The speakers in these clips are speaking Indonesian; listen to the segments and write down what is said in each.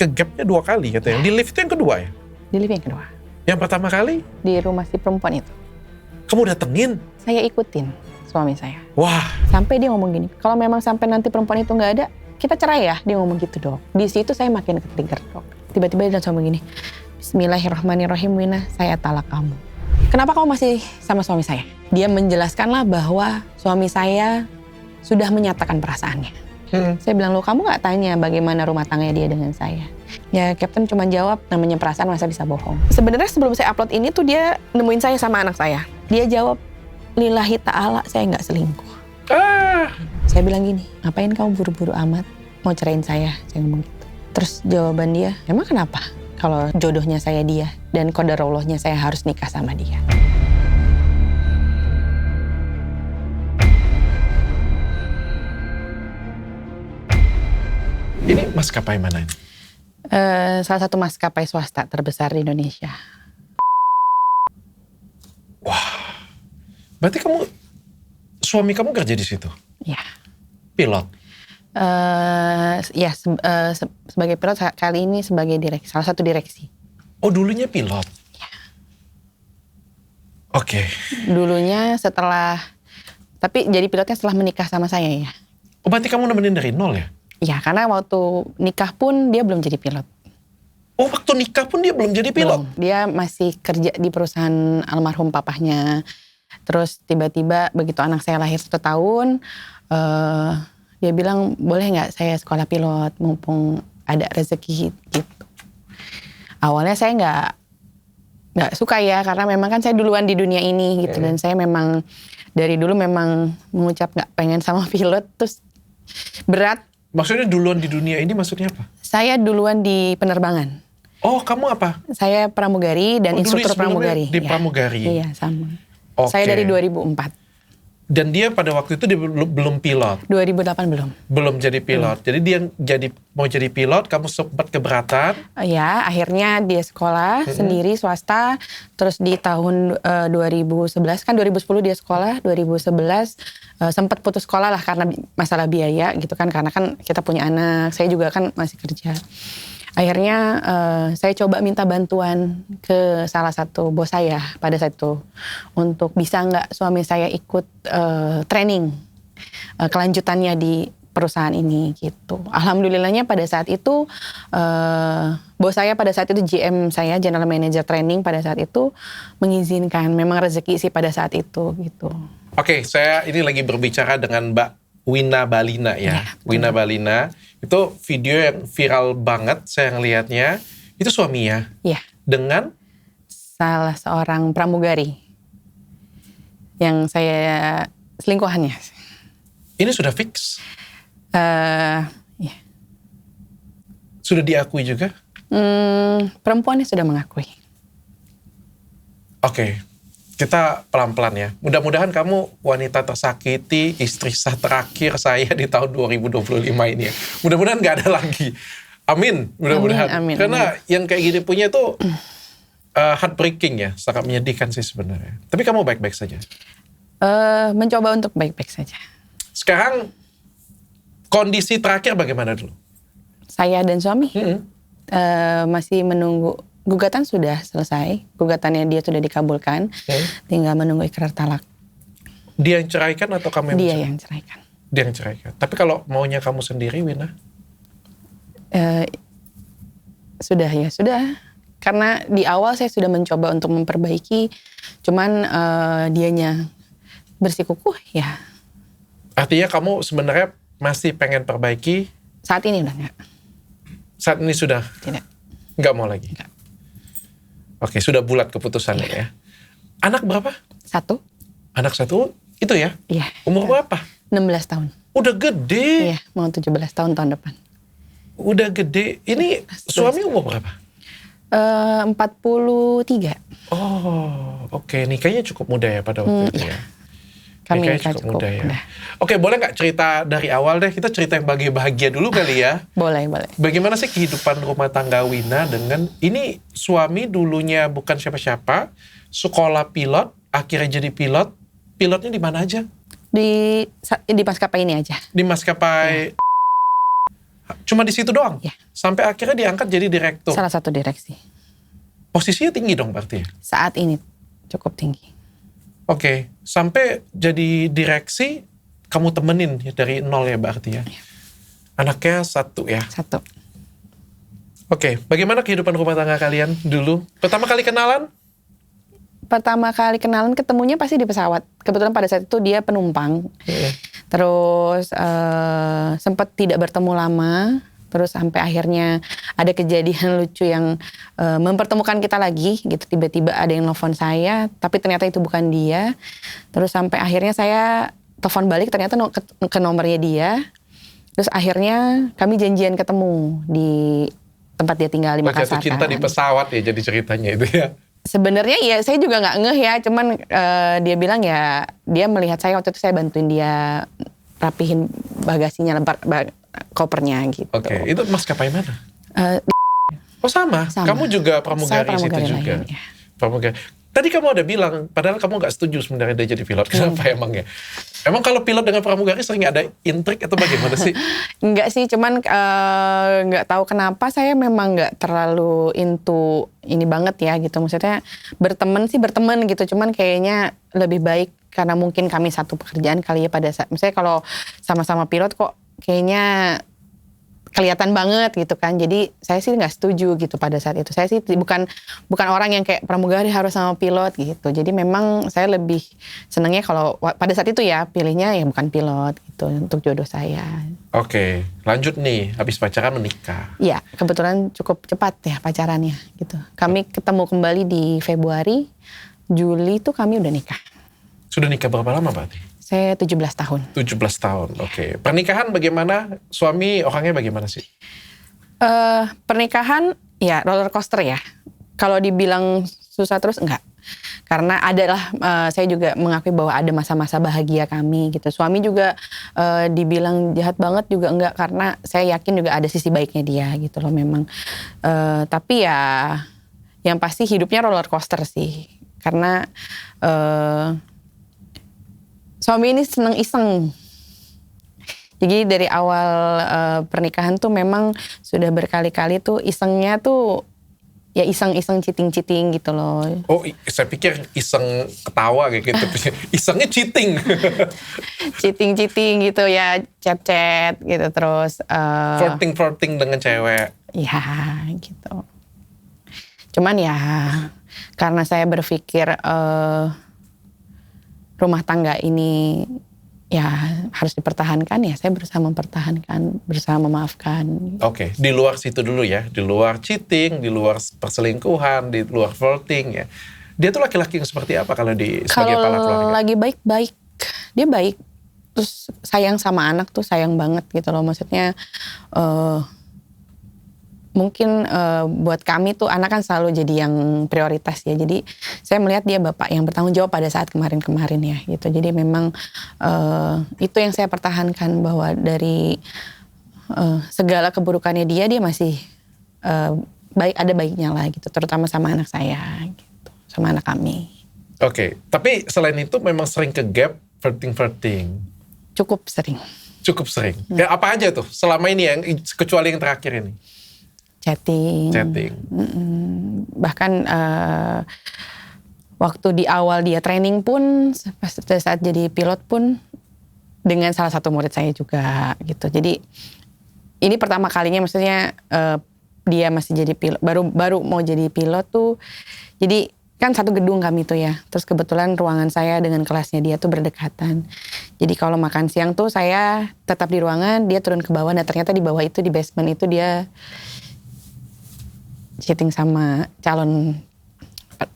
ke gapnya 2 kali katanya. Di lift itu yang kedua ya? Di lift yang kedua. Yang pertama kali? Di rumah si perempuan itu. Kamu datengin? Saya ikutin suami saya. Wah. Sampai dia ngomong gini, kalau memang sampai nanti perempuan itu nggak ada, kita cerai ya. Dia ngomong gitu, Dok. Di situ saya makin ke-trigger, Dok. Tiba-tiba dia langsung begini, Bismillahirrahmanirrahim, Wina, saya talak kamu. Kenapa kamu masih sama suami saya? Dia menjelaskanlah bahwa suami saya sudah menyatakan perasaannya. Saya bilang, lo kamu nggak tanya bagaimana rumah tangganya dia dengan saya? Ya Captain cuma jawab, namanya perasaan masa bisa bohong. Sebenarnya sebelum saya upload ini tuh dia nemuin saya sama anak saya. Dia jawab, lillahi ta'ala saya nggak selingkuh. Saya bilang gini, ngapain kamu buru-buru amat mau cerain saya ngomong gitu. Terus jawaban dia, emang kenapa? Kalau jodohnya saya dia dan qadarallahnya saya harus nikah sama dia. Ini maskapai mana ini? Salah satu maskapai swasta terbesar di Indonesia. Wah, berarti suami kamu kerja di situ? Ya. Pilot? Sebagai pilot kali ini sebagai direksi, salah satu direksi. Oh, dulunya pilot? Ya. Oke. Dulunya tapi jadi pilotnya setelah menikah sama saya ya. Oh, berarti kamu nemenin dari nol ya? Ya, karena waktu nikah pun dia belum jadi pilot. Oh, waktu nikah pun dia belum jadi pilot? Belum. Dia masih kerja di perusahaan almarhum papahnya. Terus tiba-tiba begitu anak saya lahir 1 tahun, dia bilang, boleh nggak saya sekolah pilot mumpung ada rezeki gitu. Awalnya saya nggak suka ya, karena memang kan saya duluan di dunia ini gitu. Dan saya memang dari dulu memang mengucap nggak pengen sama pilot, terus berat. Maksudnya duluan di dunia ini maksudnya apa? Saya duluan di penerbangan. Oh, kamu apa? Saya pramugari dan instruktur pramugari. Di pramugari? Iya, sama. Okay. Saya dari 2004. Dan dia pada waktu itu dia belum pilot? 2008 belum. Belum jadi pilot. Jadi dia mau jadi pilot, kamu sempat keberatan? Ya, akhirnya dia sekolah sendiri swasta. Terus di tahun 2011, kan 2010 dia sekolah, 2011 sempat putus sekolah lah karena masalah biaya gitu kan. Karena kan kita punya anak, saya juga kan masih kerja. Akhirnya saya coba minta bantuan ke salah satu bos saya pada saat itu. Untuk bisa nggak suami saya ikut training kelanjutannya di perusahaan ini gitu. Alhamdulillahnya pada saat itu bos saya pada saat itu GM saya, General Manager Training pada saat itu mengizinkan. Memang rezeki sih pada saat itu gitu. Oke, saya ini lagi berbicara dengan Mbak Wina Balina ya. Wina Balina itu video yang viral banget saya ngelihatnya. Itu suaminya? Iya. Dengan? Salah seorang pramugari yang saya selingkuhannya. Ini sudah fix? Ya. Sudah diakui juga? Perempuannya sudah mengakui. Oke. Kita pelan-pelan ya. Mudah-mudahan kamu wanita tersakiti, istri sah terakhir saya di tahun 2025 ini ya. Mudah-mudahan gak ada lagi. Amin. Mudah-mudahan. Amin. Karena yang kayak gini punya tuh heartbreaking ya. Sangat menyedihkan sih sebenarnya. Tapi kamu baik-baik saja? Mencoba untuk baik-baik saja. Sekarang kondisi terakhir bagaimana dulu? Saya dan suami masih menunggu. Gugatan sudah selesai, gugatannya dia sudah dikabulkan, tinggal menunggu ikrar talak. Dia yang ceraikan atau kamu yang Dia yang ceraikan. Dia yang ceraikan. Tapi kalau maunya kamu sendiri, Wina? Sudah. Karena di awal saya sudah mencoba untuk memperbaiki, cuman dianya bersikukuh ya. Artinya kamu sebenarnya masih pengen perbaiki? Saat ini udah enggak. Saat ini sudah? Tidak. Enggak mau lagi? Enggak. Oke, sudah bulat keputusannya ya. Anak berapa? 1. Anak 1 itu ya? Iya. Umur berapa? 16 tahun. Udah gede. Iya, mau 17 tahun depan. Udah gede. Ini suami umur berapa? 43. Oh, oke. Nikahnya cukup muda ya pada waktu itu ya? Kami nikah cukup muda ya. Oke, boleh nggak cerita dari awal deh? Kita cerita yang bahagia dulu kali ya. Boleh. Bagaimana sih kehidupan rumah tangga Wina dengan ini suami dulunya bukan siapa-siapa, sekolah pilot, akhirnya jadi pilot. Pilotnya di mana aja? Di maskapai ini aja. Di maskapai. Cuma di situ doang? Ya. Sampai akhirnya diangkat jadi direktur? Salah satu direksi. Posisinya tinggi dong berarti ya? Saat ini cukup tinggi. Oke, sampai jadi direksi, kamu temenin ya dari nol ya berarti ya? Anaknya satu ya? Satu. Oke, bagaimana kehidupan rumah tangga kalian dulu? Pertama kali kenalan? Pertama kali kenalan ketemunya pasti di pesawat. Kebetulan pada saat itu dia penumpang. Terus sempat tidak bertemu lama. Terus sampai akhirnya ada kejadian lucu yang mempertemukan kita lagi gitu. Tiba-tiba ada yang nelfon saya, tapi ternyata itu bukan dia. Terus sampai akhirnya saya telepon balik, ternyata ke nomornya dia. Terus akhirnya kami janjian ketemu di tempat dia tinggal di Makassar. Jatuh cinta di pesawat ya jadi ceritanya itu ya? Sebenarnya ya saya juga nggak ngeh ya, cuman dia bilang ya dia melihat saya waktu itu saya bantuin dia rapihin bagasinya, kopernya gitu. Oke, itu maskapai mana? Oh sama. Sama. Kamu juga pramugari situ juga. Lain, ya. Pramugari. Tadi kamu ada bilang, padahal kamu nggak setuju sebenarnya dia jadi pilot. Kenapa emang ya? Emang kalau pilot dengan pramugari sering ada intrik atau bagaimana sih? Enggak sih, cuman nggak tahu kenapa saya memang nggak terlalu into ini banget ya gitu. Maksudnya berteman sih berteman gitu, cuman kayaknya lebih baik karena mungkin kami satu pekerjaan kali ya pada saat. Misalnya kalau sama-sama pilot kok kayaknya kelihatan banget gitu kan. Jadi saya sih nggak setuju gitu pada saat itu. Saya sih bukan orang yang kayak pramugari harus sama pilot gitu. Jadi memang saya lebih senangnya kalau pada saat itu ya pilihnya ya bukan pilot gitu untuk jodoh saya. Oke, lanjut nih. Habis pacaran menikah. Iya, kebetulan cukup cepat ya pacarannya gitu. Kami ketemu kembali di Februari, Juli tuh kami udah nikah. Sudah nikah berapa lama berarti? Saya 17 tahun. 17 tahun, oke. Pernikahan bagaimana? Suami orangnya bagaimana sih? Pernikahan ya roller coaster ya. Kalau dibilang susah terus enggak. Karena adalah saya juga mengakui bahwa ada masa-masa bahagia kami gitu. Suami juga dibilang jahat banget juga enggak, karena saya yakin juga ada sisi baiknya dia gitu loh memang. Tapi ya yang pasti hidupnya roller coaster sih. Karena suami ini seneng iseng. Jadi dari awal pernikahan tuh memang sudah berkali-kali tuh isengnya tuh ya iseng-iseng cheating gitu loh. Oh, saya pikir iseng ketawa kayak gitu. Isengnya cheating. Cheating gitu ya, chat-chat gitu terus. Flirting dengan cewek. Ya gitu. Cuman ya karena saya berpikir rumah tangga ini ya harus dipertahankan, ya saya berusaha mempertahankan, berusaha memaafkan. Oke, di luar situ dulu ya, di luar cheating, di luar perselingkuhan, di luar flirting ya. Dia tuh laki-laki yang seperti apa kalau sebagai kepala keluarga? Kalau lagi baik-baik, dia baik. Terus sayang sama anak tuh sayang banget gitu loh. Maksudnya mungkin buat kami tuh anak kan selalu jadi yang prioritas ya. Jadi saya melihat dia bapak yang bertanggung jawab pada saat kemarin-kemarin ya gitu. Jadi memang itu yang saya pertahankan, bahwa dari segala keburukannya dia masih ada baiknya lah gitu. Terutama sama anak saya gitu, sama anak kami. Oke, tapi selain itu memang sering ke gap flirting. Cukup sering. Cukup sering. Ya, apa aja tuh selama ini yang kecuali yang terakhir ini? Chatting. Bahkan waktu di awal dia training pun, pada saat jadi pilot pun dengan salah satu murid saya juga gitu. Jadi ini pertama kalinya, maksudnya dia masih jadi pilot, baru mau jadi pilot tuh. Jadi kan satu gedung kami tuh ya. Terus kebetulan ruangan saya dengan kelasnya dia tuh berdekatan. Jadi kalau makan siang tuh saya tetap di ruangan, dia turun ke bawah. Dan ternyata di bawah itu, di basement itu dia chatting sama calon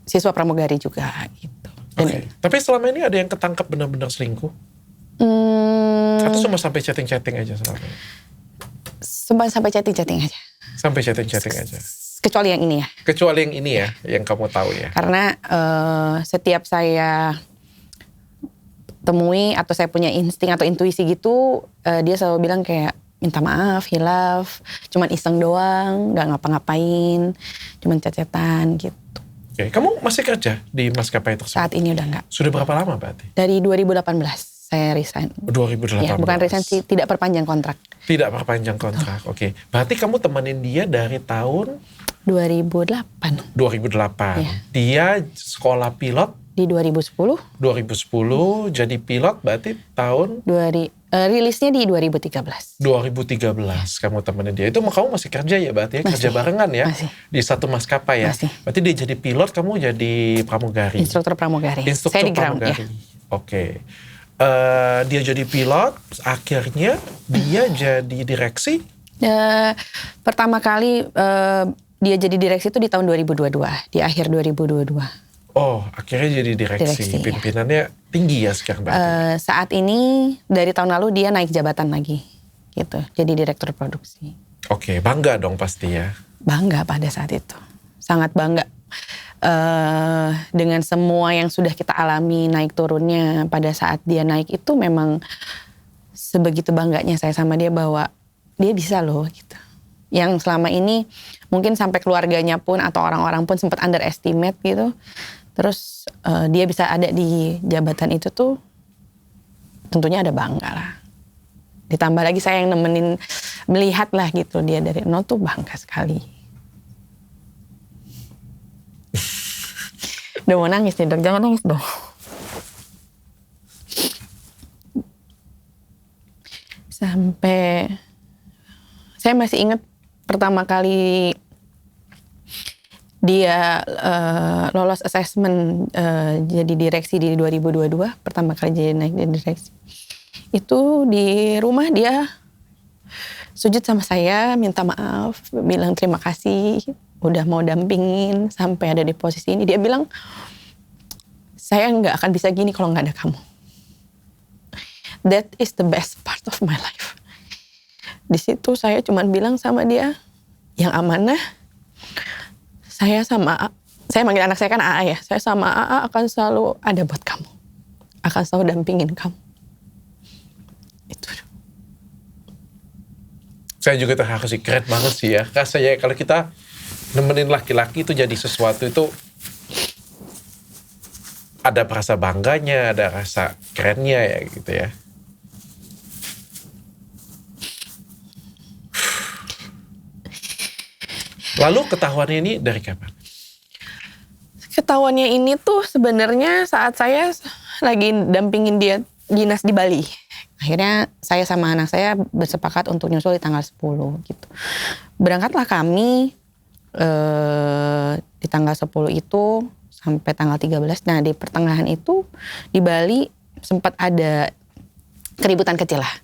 siswa pramugari juga gitu. Oke. Tapi selama ini ada yang ketangkap benar-benar selingkuh? Atau cuma sampai chatting-chatting aja selama ini? Sampai chatting-chatting aja. Sampai chatting-chatting aja? Kecuali yang ini ya. Kecuali yang ini ya, yang kamu tahu ya? Karena setiap saya temui atau saya punya insting atau intuisi gitu, dia selalu bilang kayak, minta maaf, hilaf, cuman iseng doang, nggak ngapa-ngapain, cuman chat-chatan gitu. Oke, kamu masih kerja di maskapai tersebut? Saat ini udah nggak. Sudah berapa lama berarti? Dari 2018. saya resign. 2018. Ya, bukan resign sih, tidak perpanjang kontrak. Tidak perpanjang kontrak, oke. Berarti kamu temenin dia dari tahun 2008. 2008. Iya. Dia sekolah pilot Di 2010. 2010, jadi pilot berarti tahun Rilisnya di 2013. 2013 kamu temenin dia. Itu kamu masih kerja ya berarti ya? Kerja barengan ya? Masih. Di satu maskapai ya? Masih. Berarti dia jadi pilot, kamu jadi pramugari? Instruktur pramugari. Instruktur Saya di ground ya. pramugari. Oke. Dia jadi pilot, akhirnya dia jadi direksi? Pertama kali dia jadi direksi itu di tahun 2022. Di akhir 2022. Oh, akhirnya jadi direksi. Pimpinannya tinggi ya sekarang berarti? Saat ini dari tahun lalu dia naik jabatan lagi, gitu. Jadi direktur produksi. Oke, bangga dong pasti ya? Bangga pada saat itu, sangat bangga dengan semua yang sudah kita alami naik turunnya. Pada saat dia naik itu memang sebegitu bangganya saya sama dia bahwa dia bisa loh, gitu. Yang selama ini mungkin sampai keluarganya pun atau orang-orang pun sempat underestimate gitu. Terus dia bisa ada di jabatan itu tuh tentunya ada bangga lah. Ditambah lagi saya yang nemenin melihat lah gitu dia dari nol tuh bangga sekali. Udah mau nangis nih dok, jangan nangis dong. Sampai saya masih ingat pertama kali dia lolos assessment jadi direksi di 2022, pertama kali jadi naik di direksi. Itu di rumah dia sujud sama saya, minta maaf, bilang terima kasih, udah mau dampingin sampai ada di posisi ini. Dia bilang, saya nggak akan bisa gini kalau nggak ada kamu. That is the best part of my life. Di situ saya cuma bilang sama dia, yang amanah, saya manggil anak saya kan AA ya, saya sama AA akan selalu ada buat kamu, akan selalu dampingin kamu. Itu. Saya juga terharu sih, keren banget sih ya. Rasanya kalau kita nemenin laki-laki itu jadi sesuatu itu ada rasa bangganya, ada rasa kerennya ya gitu ya. Lalu ketahuannya ini dari kapan? Ketahuannya ini tuh sebenarnya saat saya lagi dampingin dia dinas di Bali. Akhirnya saya sama anak saya bersepakat untuk nyusul di tanggal 10 gitu. Berangkatlah kami di tanggal 10 itu sampai tanggal 13. Nah di pertengahan itu di Bali sempat ada keributan kecil lah.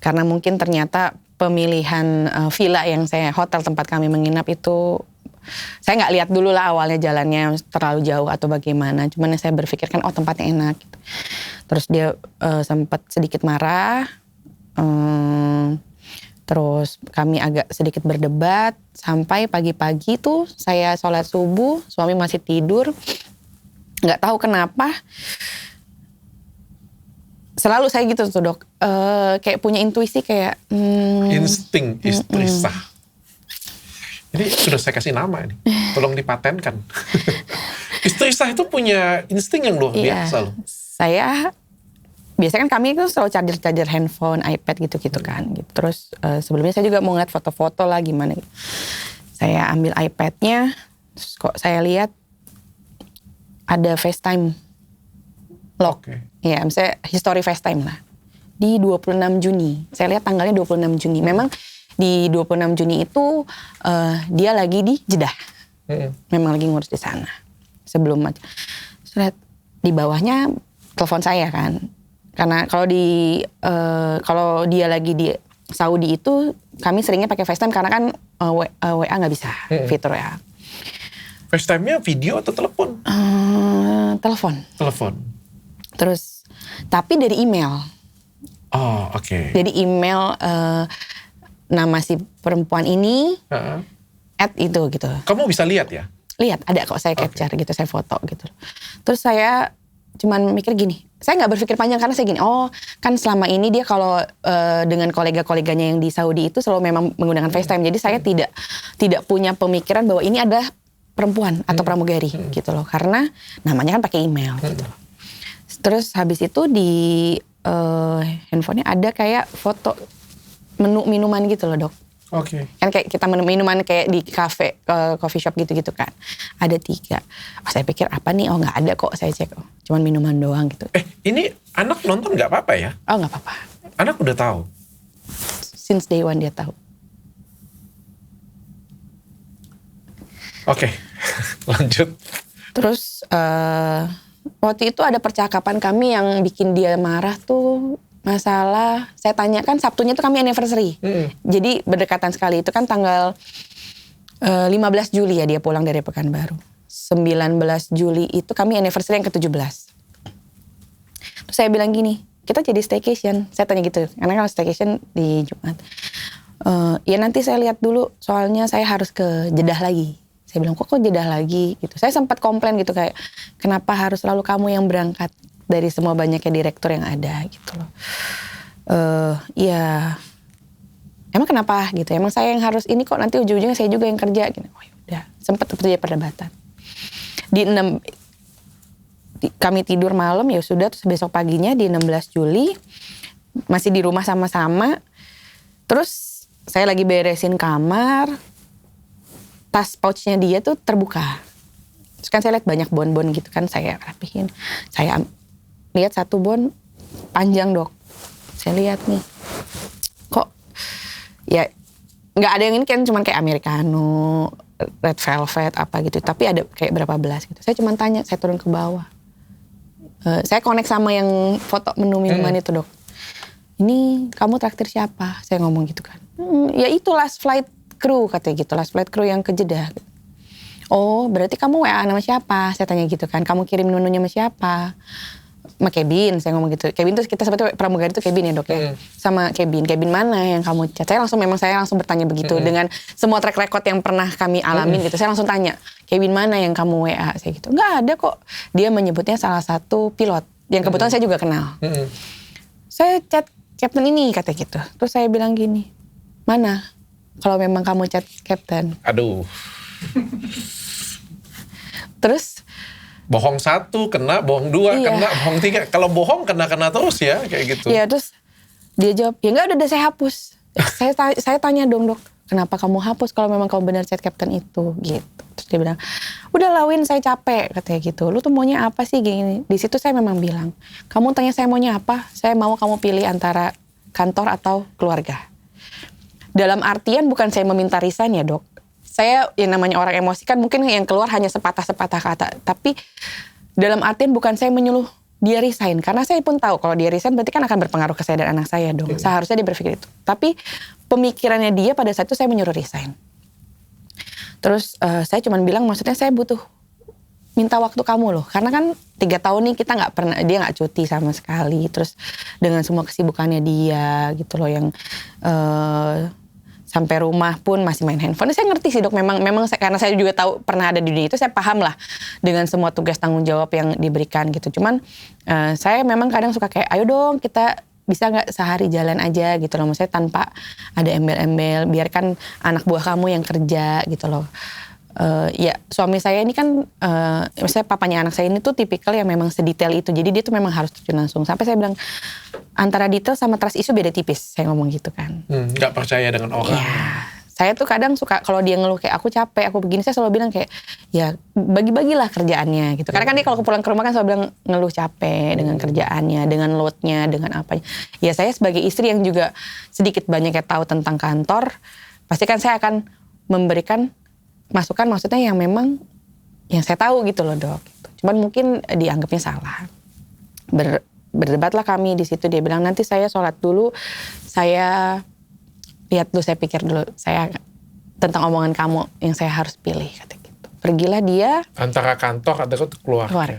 Karena mungkin ternyata pemilihan villa yang hotel tempat kami menginap itu, saya nggak lihat dulu lah awalnya jalannya terlalu jauh atau bagaimana. Cuman saya berpikir kan tempatnya enak. Gitu. Terus dia sempat sedikit marah. Terus kami agak sedikit berdebat. Sampai pagi-pagi tuh saya sholat subuh, suami masih tidur. Nggak tahu kenapa. Selalu saya gitu tuh dok, kayak punya intuisi kayak insting istri sah. Ini sudah saya kasih nama ini, tolong dipatenkan. Istri sah itu punya insting yang luar biasa loh. Saya biasanya kan kami itu selalu charger handphone, iPad gitu-gitu kan. Gitu. Terus sebelumnya saya juga mau ngeliat foto-foto lah gimana. Gitu. Saya ambil iPad-nya, terus kok saya lihat ada FaceTime log. Okay. Ya, misalnya history FaceTime lah. Di 26 Juni. Saya lihat tanggalnya 26 Juni. Memang di 26 Juni itu dia lagi di Jeddah. Memang lagi ngurus di sana. Sebelum saya lihat di bawahnya telepon saya kan. Karena kalau dia lagi di Saudi itu kami seringnya pakai FaceTime karena kan WA nggak bisa fitur ya. FaceTime-nya video atau telepon? Telepon. Telepon. Terus tapi dari email. Oh, oke. Okay. Jadi email nama si perempuan ini at itu gitu. Kamu bisa lihat ya? Lihat, ada kok saya capture gitu, saya foto gitu. Terus saya cuman mikir gini, saya nggak berpikir panjang karena saya gini, oh kan selama ini dia kalau dengan kolega-koleganya yang di Saudi itu selalu memang menggunakan FaceTime. Jadi saya tidak punya pemikiran bahwa ini adalah perempuan atau pramugari gitu loh. Karena namanya kan pakai email gitu loh. Terus habis itu di handphonenya ada kayak foto menu minuman gitu loh, Dok. Oke. Kan kayak kita minuman kayak di cafe, coffee shop gitu-gitu kan. Ada 3. Saya pikir apa nih? Oh nggak ada kok, saya cek. Oh, cuman minuman doang gitu. Ini anak nonton nggak apa-apa ya? Oh nggak apa-apa. Anak udah tahu. Since day one dia tahu. Oke, lanjut. Terus waktu itu ada percakapan kami yang bikin dia marah tuh masalah, saya tanya kan Sabtunya tuh kami anniversary. Jadi berdekatan sekali, itu kan tanggal 15 Juli ya dia pulang dari Pekanbaru. 19 Juli itu kami anniversary yang ke-17. Terus saya bilang gini, kita jadi staycation. Saya tanya gitu, karena kalau staycation di Jumat. Ya nanti saya lihat dulu, soalnya saya harus ke Jeddah lagi. Saya bilang, kok Jeddah lagi gitu. Saya sempat komplain gitu kayak, kenapa harus selalu kamu yang berangkat dari semua banyaknya direktur yang ada gitu loh. Ya, emang kenapa gitu? Emang saya yang harus ini kok, nanti ujung-ujungnya saya juga yang kerja gitu. Oh yaudah, sempat terjadi perdebatan. Kami tidur malam ya sudah, terus besok paginya di 16 Juli masih di rumah sama-sama. Terus saya lagi beresin kamar, tas pouchnya dia tuh terbuka. Terus kan saya lihat banyak bon-bon gitu kan, saya rapihin. Saya lihat satu bon panjang, Dok. Saya lihat nih, kok ya nggak ada yang ini kan, cuman kayak americano, red velvet apa gitu. Tapi ada kayak berapa belas gitu. Saya cuma tanya, saya turun ke bawah. Saya connect sama yang foto menu minuman itu, Dok. Ini kamu traktir siapa? Saya ngomong gitu kan. Ya itu last flight crew katanya gitu, last flight crew yang ke Jeddah. Oh berarti kamu WA nama siapa? Saya tanya gitu kan. Kamu kirim menunya sama siapa? Sama Kevin, saya ngomong gitu. Kevin tuh kita sebetulnya pramugari itu Kevin ya, Dok ya. Sama Kevin mana yang kamu chat? Saya langsung bertanya begitu dengan semua track record yang pernah kami alamin gitu. Saya langsung tanya, Kevin mana yang kamu WA? Saya gitu. Nggak ada kok. Dia menyebutnya salah satu pilot yang kebetulan saya juga kenal. Saya chat Captain ini kata gitu. Terus saya bilang gini, mana? Kalau memang kamu chat Captain. Aduh. Terus bohong 1 kena, bohong 2 kena, bohong 3. Kalau bohong kena terus ya kayak gitu. Iya, terus dia jawab, ya enggak, udah saya hapus. Saya tanya dong, Dok, kenapa kamu hapus kalau memang kamu benar chat Captain itu gitu. Terus dia bilang, udah lawin, saya capek katanya gitu. Lu tuh maunya apa sih gini? Di situ saya memang bilang, kamu tanya saya maunya apa? Saya mau kamu pilih antara kantor atau keluarga. Dalam artian bukan saya meminta resign ya, Dok. Saya yang namanya orang emosi kan mungkin yang keluar hanya sepatah-sepatah kata. Tapi dalam artian bukan saya menyuruh dia resign. Karena saya pun tahu kalau dia resign berarti kan akan berpengaruh ke saya dan anak saya dong. Seharusnya dia berpikir itu. Tapi pemikirannya dia pada saat itu saya menyuruh resign. Terus saya cuma bilang maksudnya saya butuh minta waktu kamu loh. Karena kan 3 tahun nih kita nggak pernah, dia nggak cuti sama sekali. Terus dengan semua kesibukannya dia gitu loh yang... sampai rumah pun masih main handphone. Saya ngerti sih, Dok, memang karena saya juga tahu pernah ada di dunia itu, saya paham lah dengan semua tugas tanggung jawab yang diberikan gitu. Cuman saya memang kadang suka kayak, ayo dong kita bisa nggak sehari jalan aja gitu loh. Maksudnya tanpa ada embel-embel, biarkan anak buah kamu yang kerja gitu loh. Ya suami saya ini kan, misalnya papanya anak saya ini tuh tipikal yang memang sedetail itu. Jadi dia tuh memang harus terjun langsung. Sampai saya bilang, antara detail sama trust issue beda tipis. Saya ngomong gitu kan. Nggak percaya dengan orang. Ya, saya tuh kadang suka kalau dia ngeluh kayak aku capek, aku begini, saya selalu bilang kayak, ya bagi-bagilah kerjaannya gitu. Karena kan dia kalau pulang ke rumah kan selalu bilang ngeluh capek dengan kerjaannya, dengan loadnya, dengan apa. Ya saya sebagai istri yang juga sedikit banyaknya tahu tentang kantor, pasti kan saya akan memberikan masukan maksudnya yang memang yang saya tahu gitu loh, Dok. Cuman mungkin dianggapnya salah. Berdebatlah kami di situ, dia bilang nanti saya sholat dulu, saya lihat dulu, saya pikir dulu, saya tentang omongan kamu yang saya harus pilih kata gitu. Pergilah dia antara kantor atau keluarga.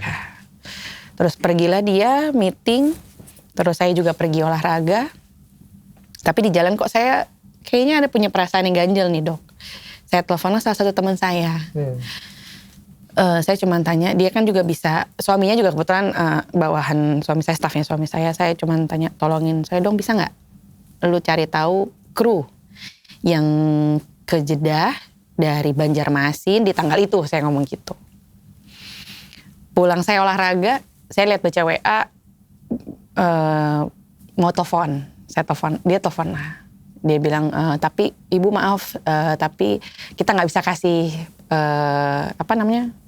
Terus pergilah dia meeting, terus saya juga pergi olahraga. Tapi di jalan kok saya kayaknya ada punya perasaan yang ganjil nih, Dok. Saya teleponlah salah satu teman saya. Saya cuma tanya, dia kan juga bisa, suaminya juga kebetulan bawahan suami saya, stafnya suami saya cuma tanya, tolongin saya dong bisa nggak lu cari tahu kru yang ke Jeddah dari Banjarmasin di tanggal itu, saya ngomong gitu. Pulang saya olahraga, saya lihat baca WA, mau telepon. Saya telepon, dia telepon lah. Dia bilang, tapi ibu maaf, tapi kita nggak bisa kasih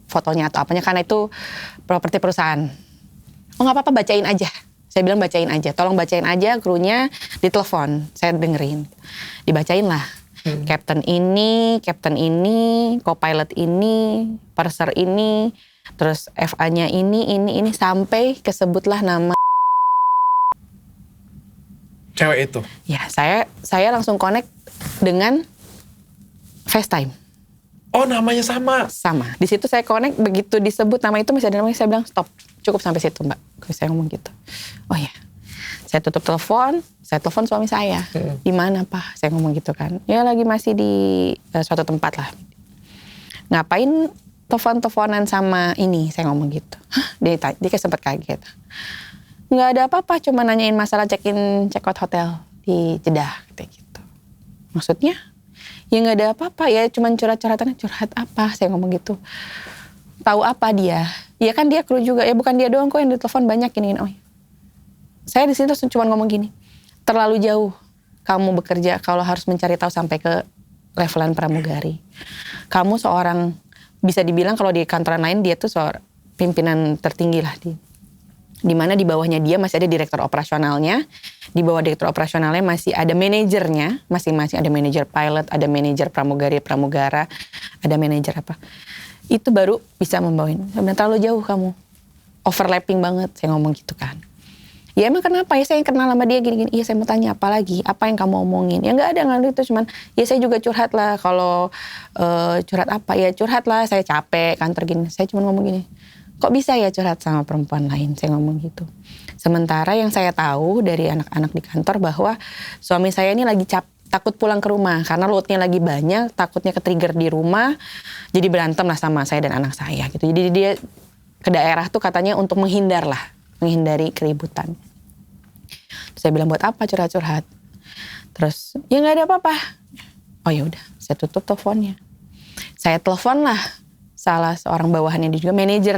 fotonya atau apanya karena itu properti perusahaan. Oh nggak apa-apa, bacain aja. Saya bilang bacain aja, tolong bacain aja, krunya ditelepon, saya dengerin. Dibacain lah. Captain ini, co-pilot ini, purser ini, terus FA-nya ini, sampai kesebutlah nama Cewek itu? ya. Saya langsung connect dengan FaceTime. Oh namanya sama? Sama. Di situ saya connect, begitu disebut nama itu masih ada namanya, saya bilang stop, cukup sampai situ mbak. Saya ngomong gitu. Oh iya. Saya tutup telepon, saya telepon suami saya. Di mana Pak? Saya ngomong gitu kan. Ya lagi masih di suatu tempat lah. Ngapain telepon-teleponan sama ini? Saya ngomong gitu. Hah? Dia kayak sempat kaget. Nggak ada apa-apa, cuma nanyain masalah check-in, check-out hotel di Jeddah. Kayak gitu. Maksudnya? Ya nggak ada apa-apa, ya cuma curhat-curhatan. Curhat apa? Saya ngomong gitu. Tahu apa dia? Ya kan dia kru juga. Ya bukan dia doang kok yang ditelepon, banyak ini. Oh ya. Saya di situ cuma ngomong gini, terlalu jauh kamu bekerja kalau harus mencari tahu sampai ke levelan pramugari. Kamu seorang, bisa dibilang kalau di kantoran lain dia tuh seorang pimpinan tertinggi lah. Di mana di bawahnya dia masih ada direktur operasionalnya, di bawah direktur operasionalnya masih ada manajernya, masing-masing ada manajer pilot, ada manajer pramugara, ada manajer apa. Itu baru bisa membawain. Sebenarnya terlalu jauh kamu, overlapping banget, saya ngomong gitu kan. Ya emang kenapa ya, saya kenal sama dia gini-gini. Iya saya mau tanya apa lagi, apa yang kamu omongin. Ya nggak ada itu, cuman ya saya juga curhat lah. Kalau curhat apa ya curhat lah, saya capek kantor gini. Saya cuma ngomong gini, kok bisa ya curhat sama perempuan lain, saya ngomong gitu. Sementara yang saya tahu dari anak-anak di kantor bahwa suami saya ini lagi takut pulang ke rumah. Karena loadnya lagi banyak, takutnya ke-trigger di rumah. Jadi berantem lah sama saya dan anak saya gitu. Jadi dia ke daerah tuh katanya untuk menghindari keributan. Saya bilang buat apa curhat-curhat? Terus ya nggak ada apa-apa. Oh ya udah, saya tutup teleponnya. Saya telepon lah salah seorang bawahannya dia juga manajer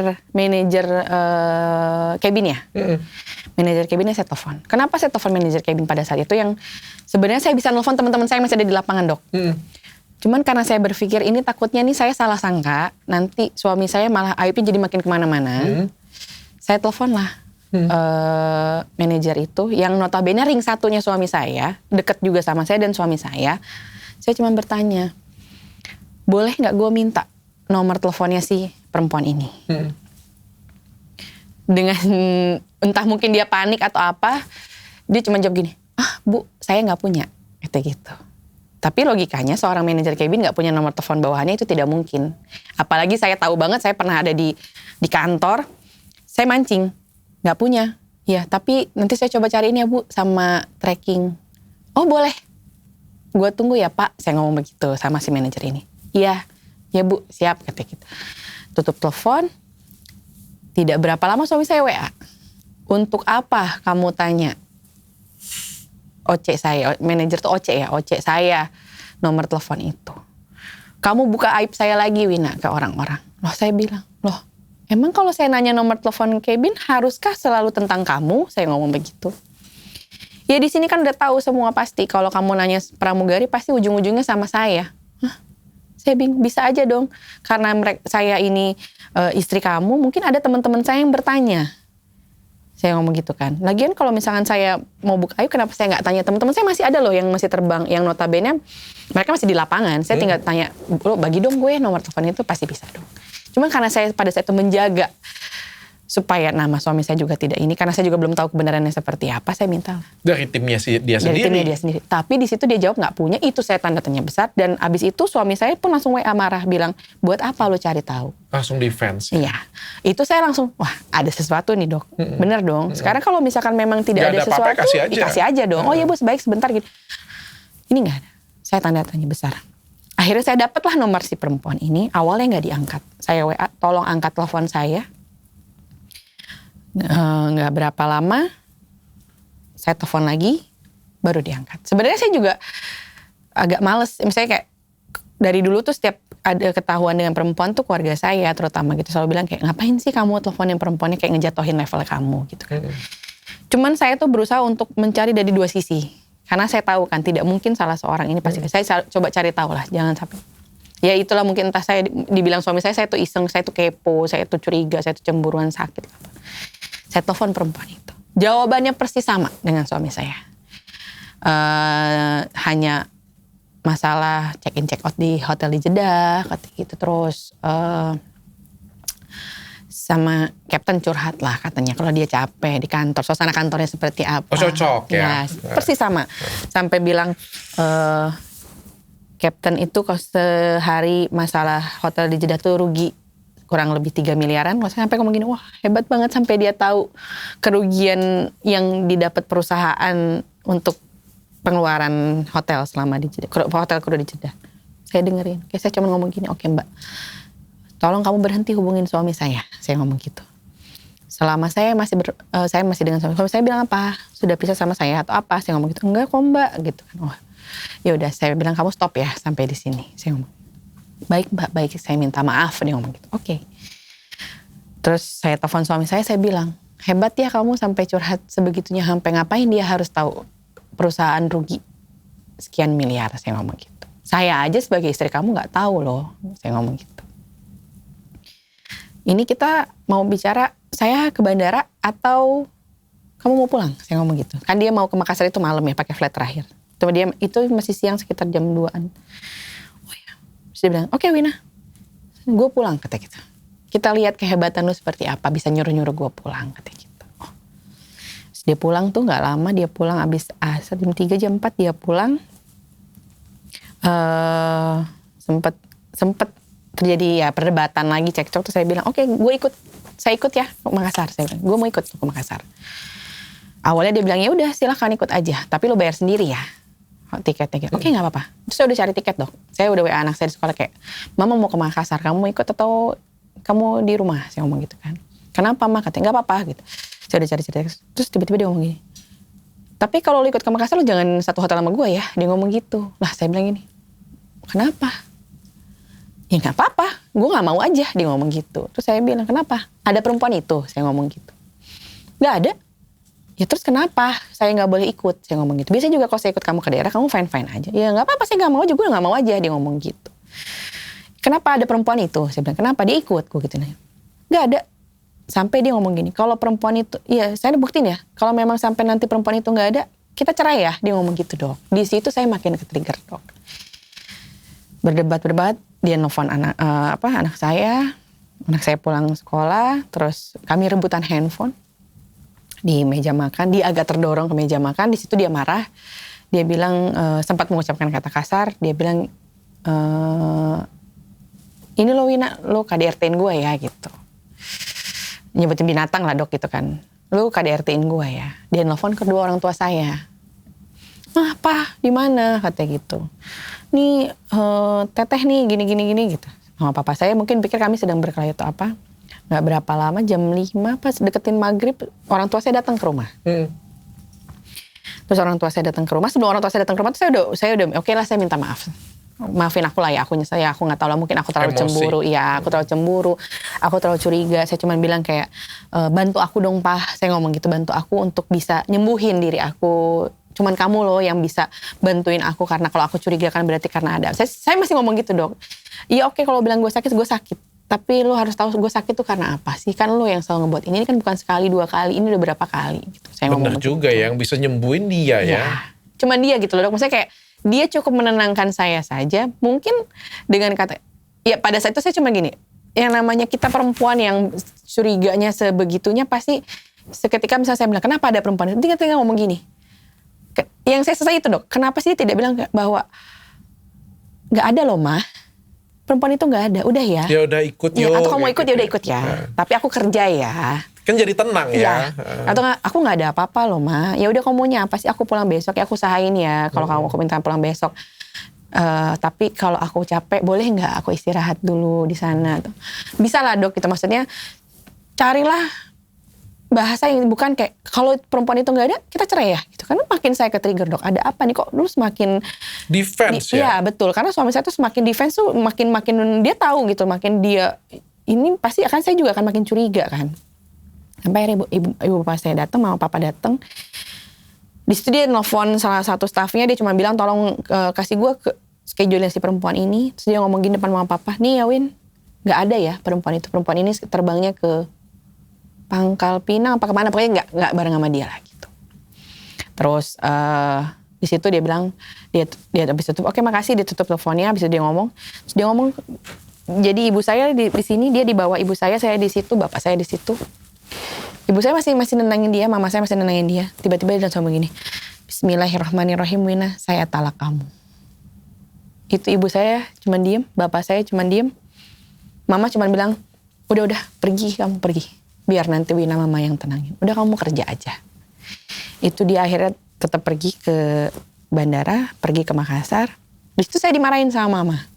cabin ya. Manajer cabinnya saya telepon. Kenapa saya telepon manajer cabin pada saat itu yang sebenarnya saya bisa telepon teman-teman saya yang masih ada di lapangan dok. Cuman karena saya berpikir ini takutnya nih saya salah sangka nanti suami saya malah aibnya jadi makin kemana-mana. Saya telepon lah. Manajer itu yang notabene ring satunya suami saya, deket juga sama saya dan suami saya cuma bertanya, boleh nggak gue minta nomor teleponnya si perempuan ini? Dengan entah mungkin dia panik atau apa, dia cuma jawab gini, bu saya nggak punya, gitu. Tapi logikanya seorang manajer cabin nggak punya nomor telepon bawahannya itu tidak mungkin. Apalagi saya tahu banget, saya pernah ada di kantor, saya mancing. Nggak punya, ya tapi nanti saya coba cariin ya bu sama tracking. Oh boleh, gue tunggu ya pak, saya ngomong begitu sama si manajer ini. Iya, ya bu siap kata gitu. Tutup telepon, tidak berapa lama suami saya WA. Untuk apa kamu tanya? OC saya, manajer tuh OC ya, OC saya nomor telepon itu. Kamu buka aib saya lagi Wina ke orang-orang. Loh saya bilang, loh emang kalau saya nanya nomor telepon cabin, haruskah selalu tentang kamu? Saya ngomong begitu. Ya di sini kan udah tahu semua pasti. Kalau kamu nanya pramugari, pasti ujung-ujungnya sama saya. Hah? Saya bingung, bisa aja dong. Karena saya ini istri kamu, mungkin ada teman-teman saya yang bertanya. Saya ngomong gitu kan. Lagian kalau misalkan saya mau buka aib, kenapa saya nggak tanya teman-teman saya masih ada loh yang masih terbang, yang notabene mereka masih di lapangan. Saya tinggal tanya, lo bagi dong gue nomor telepon itu, pasti bisa dong. Cuma karena saya pada saat itu menjaga supaya nama suami saya juga tidak ini, karena saya juga belum tahu kebenarannya seperti apa, saya minta lah. Dari timnya dia sendiri? Dari timnya dia sendiri. Tapi di situ dia jawab nggak punya, itu saya tanda tanya besar. Dan abis itu suami saya pun langsung WA marah, bilang, buat apa lo cari tahu? Langsung defense. Iya. Itu saya langsung, wah ada sesuatu nih dok. Bener dong. Sekarang kalau misalkan memang tidak ada sesuatu, dikasih aja dong. Oh ya bu, sebaik sebentar gitu. Ini nggak ada. Saya tanda tanya besar. Akhirnya saya dapatlah nomor si perempuan ini. Awalnya nggak diangkat. Saya WA, tolong angkat telepon saya. Nggak berapa lama, saya telepon lagi, baru diangkat. Sebenarnya saya juga agak males. Misalnya kayak dari dulu tuh setiap ada ketahuan dengan perempuan tuh keluarga saya terutama gitu selalu bilang kayak ngapain sih kamu teleponin perempuannya, kayak ngejatohin level kamu gitu kan. Cuman saya tuh berusaha untuk mencari dari dua sisi. Karena saya tahu kan tidak mungkin salah seorang ini pasti. Saya coba cari tahu lah, jangan sampai. Ya itulah mungkin entah saya dibilang suami saya tuh iseng, saya tuh kepo, saya tuh curiga, saya tuh cemburuan sakit. Saya telepon perempuan itu. Jawabannya persis sama dengan suami saya. Hanya masalah check in check out di hotel di Jeddah, gitu. Terus sama Captain curhat lah katanya kalau dia capek di kantor, suasana kantornya seperti apa. Oh, cocok ya. Persis sama. Sampai bilang Captain itu kalau sehari masalah hotel di Jeddah tuh rugi kurang lebih 3 miliaran. Kalau sampai ngomong gini, wah hebat banget sampai dia tahu kerugian yang didapat perusahaan untuk pengeluaran hotel selama di Jeddah, hotel kru di Jeddah. Saya dengerin, kayak saya cuma ngomong gini, oke mbak, tolong kamu berhenti hubungin suami saya ngomong gitu. Selama saya masih dengan suami saya bilang apa, sudah pisah sama saya atau apa, saya ngomong gitu, enggak kok mbak, gitu kan. Wah, ya udah saya bilang kamu stop ya sampai di sini, saya ngomong. Baik mbak, baik, saya minta maaf, dia ngomong gitu. Oke. Terus saya telepon suami saya bilang, hebat ya kamu sampai curhat sebegitunya, sampai ngapain dia harus tahu perusahaan rugi sekian miliar, saya ngomong gitu. Saya aja sebagai istri kamu nggak tahu loh, saya ngomong gitu. Ini kita mau bicara, saya ke bandara atau kamu mau pulang, saya ngomong gitu. Kan dia mau ke Makassar itu malam ya, pakai flight terakhir. Itu masih siang sekitar jam 2-an. Oh ya, terus dia bilang, oke Wina, gue pulang, kata gitu. Kita lihat kehebatan lu seperti apa, bisa nyuruh-nyuruh gue pulang, kata gitu. Oh. Terus dia pulang tuh nggak lama, dia pulang abis jam 3 jam 4 dia pulang. Sempet terjadi ya perdebatan lagi, cekcok. Terus saya bilang, oke, saya ikut ya ke Makassar. Saya bilang, gue mau ikut ke Makassar. Awalnya dia bilang, ya udah silahkan ikut aja, tapi lo bayar sendiri ya tiketnya. Oke, nggak apa-apa. Terus saya udah cari tiket dong. Saya udah WA anak saya di sekolah kayak, mama mau ke Makassar, kamu mau ikut atau kamu di rumah? Saya ngomong gitu kan. Kenapa mak? Katanya nggak apa-apa gitu. Saya udah cari tiket. Terus tiba-tiba dia ngomong gini, tapi kalau lo ikut ke Makassar lo jangan satu hotel sama gue ya. Dia ngomong gitu. Lah saya bilang gini, kenapa? Ya nggak apa-apa, gue nggak mau aja, dia ngomong gitu. Terus saya bilang, kenapa? Ada perempuan itu, saya ngomong gitu. Nggak ada. Ya terus kenapa saya nggak boleh ikut, saya ngomong gitu. Biasanya juga kalau saya ikut kamu ke daerah, kamu fine-fine aja. Ya nggak apa-apa, saya nggak mau aja, gue nggak mau aja, dia ngomong gitu. Kenapa ada perempuan itu? Saya bilang, kenapa dia ikut? Gue gitu nanya. Nggak ada. Sampai dia ngomong gini, kalau perempuan itu, ya saya buktiin ya, kalau memang sampai nanti perempuan itu nggak ada, kita cerai ya, dia ngomong gitu dok. Di situ saya makin ke-trigger dok. Berdebat, dia nelfon anak saya pulang sekolah, terus kami rebutan handphone di meja makan. Dia agak terdorong ke meja makan, di situ dia marah. Dia bilang, sempat mengucapkan kata kasar, dia bilang, ini lo Wina, lo KDRT-in gue ya gitu. Nyebutin binatang lah dok gitu kan. Lo KDRT-in gue ya. Dia nelfon kedua orang tua saya. Apa? Di mana? Katanya gitu. Nih teteh nih gini gitu. Sama papa saya mungkin pikir kami sedang berkelahi atau apa. Gak berapa lama, jam 5 pas deketin maghrib, orang tua saya datang ke rumah. Terus orang tua saya datang ke rumah, sebelum orang tua saya datang ke rumah, saya udah oke lah, saya minta maaf. Maafin aku lah ya, aku gak tahu lah, mungkin aku terlalu cemburu. Iya, aku terlalu cemburu, aku terlalu curiga. Saya cuma bilang kayak, bantu aku dong Pak, saya ngomong gitu, bantu aku untuk bisa nyembuhin diri aku. Cuman kamu loh yang bisa bantuin aku, karena kalau aku curiga kan berarti karena ada. Saya masih ngomong gitu dok. Iya oke, kalau bilang gue sakit. Tapi lu harus tahu gue sakit tuh karena apa sih? Kan lu yang selalu ngebuat ini kan bukan sekali, 2 kali, ini udah berapa kali gitu. Saya bener ngomong juga gitu. ya, yang bisa nyembuhin dia ya. Cuman dia gitu loh dok. Maksudnya kayak dia cukup menenangkan saya saja. Mungkin dengan kata, ya pada saat itu saya cuma gini. Yang namanya kita perempuan yang curiganya sebegitunya pasti seketika misalnya saya bilang, kenapa ada perempuan itu? Dia ngomong gini. Yang saya selesai itu dok, kenapa sih dia tidak bilang bahwa gak ada loh mah. Perempuan itu nggak ada, udah ya. Ya udah ikut yuk. Atau kamu ikut ya udah ikut ya. Tapi aku kerja ya. Kan jadi tenang ya. Atau aku nggak ada apa-apa loh ma. Ya udah kamu maunya apa sih? Aku pulang besok ya, aku usahain ya. Kalau kamu aku minta pulang besok. Tapi kalau aku capek, boleh nggak aku istirahat dulu di sana? Bisa lah dok. Gitu maksudnya carilah bahasa yang bukan kayak kalau perempuan itu nggak ada, kita cerai ya. Gitu kan makin saya ke-trigger dok. Ada apa nih kok lu semakin defense ya? Iya betul, karena suami saya tuh semakin defense tuh makin dia tahu gitu, makin dia ini pasti akan saya juga akan makin curiga kan. Sampai akhirnya ibu bapak saya datang, mama papa datang. Di situ dia nelfon salah satu staffnya, dia cuma bilang tolong kasih gue ke schedule si perempuan ini. Terus dia ngomong gini depan mama papa, nih ya Win, nggak ada ya perempuan itu. Perempuan ini terbangnya ke Pangkal Pinang apa kemana, pokoknya nggak bareng sama dia lah gitu. Terus di situ dia bilang, dia habis tutup, oke makasih, dia tutup teleponnya. Habis itu dia ngomong, jadi ibu saya di sini, dia dibawa ibu saya di situ, bapak saya di situ. Ibu saya masih nenangin dia, mama saya masih nenangin dia. Tiba-tiba dia langsung begini, Bismillahirrahmanirrahim, Wina, saya talak kamu. Itu ibu saya cuma diem, bapak saya cuma diem. Mama cuma bilang, udah pergi, kamu pergi. Biar nanti Wina mama yang tenangin. Udah kamu kerja aja. Itu dia akhirnya tetap pergi ke bandara, pergi ke Makassar. Di situ saya dimarahin sama mama.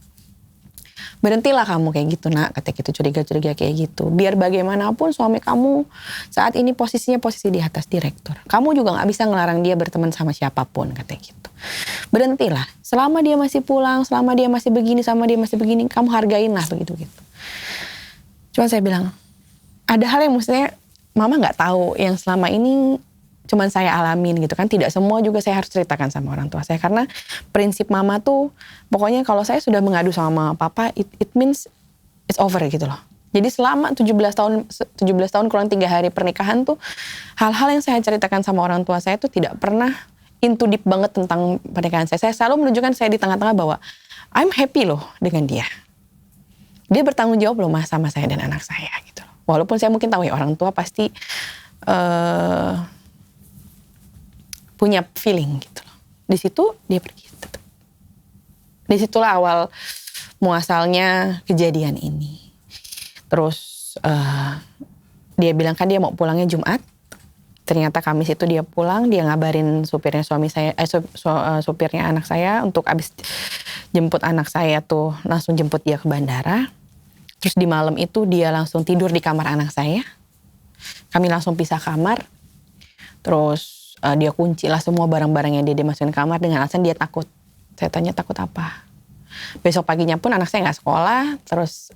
Berhentilah kamu kayak gitu nak, kata gitu, curiga-curiga kayak gitu. Biar bagaimanapun suami kamu saat ini posisinya posisi di atas direktur. Kamu juga gak bisa ngelarang dia berteman sama siapapun, kata gitu. Berhentilah, selama dia masih pulang, selama dia masih begini, kamu hargain lah begitu-gitu. Cuma saya bilang, ada hal yang maksudnya mama gak tahu yang selama ini cuman saya alamin gitu kan. Tidak semua juga saya harus ceritakan sama orang tua saya. Karena prinsip mama tuh, pokoknya kalau saya sudah mengadu sama papa, it means it's over gitu loh. Jadi selama 17 tahun kurang 3 hari pernikahan tuh, hal-hal yang saya ceritakan sama orang tua saya tuh tidak pernah into deep banget tentang pernikahan saya. Saya selalu menunjukkan saya di tengah-tengah bahwa I'm happy loh dengan dia. Dia bertanggung jawab loh mas sama saya dan anak saya gitu loh. Walaupun saya mungkin tahu ya orang tua pasti punya feeling gitu loh. Di situ dia pergi tetap. Disitulah awal muasalnya kejadian ini. Terus dia bilang kan dia mau pulangnya Jumat. Ternyata Kamis itu dia pulang, dia ngabarin supirnya supirnya anak saya untuk abis jemput anak saya tuh langsung jemput dia ke bandara. Terus di malam itu dia langsung tidur di kamar anak saya. Kami langsung pisah kamar. Terus dia kunci lah semua barang-barangnya, dia dimasukin kamar dengan alasan dia takut. Saya tanya takut apa? Besok paginya pun anak saya nggak sekolah. Terus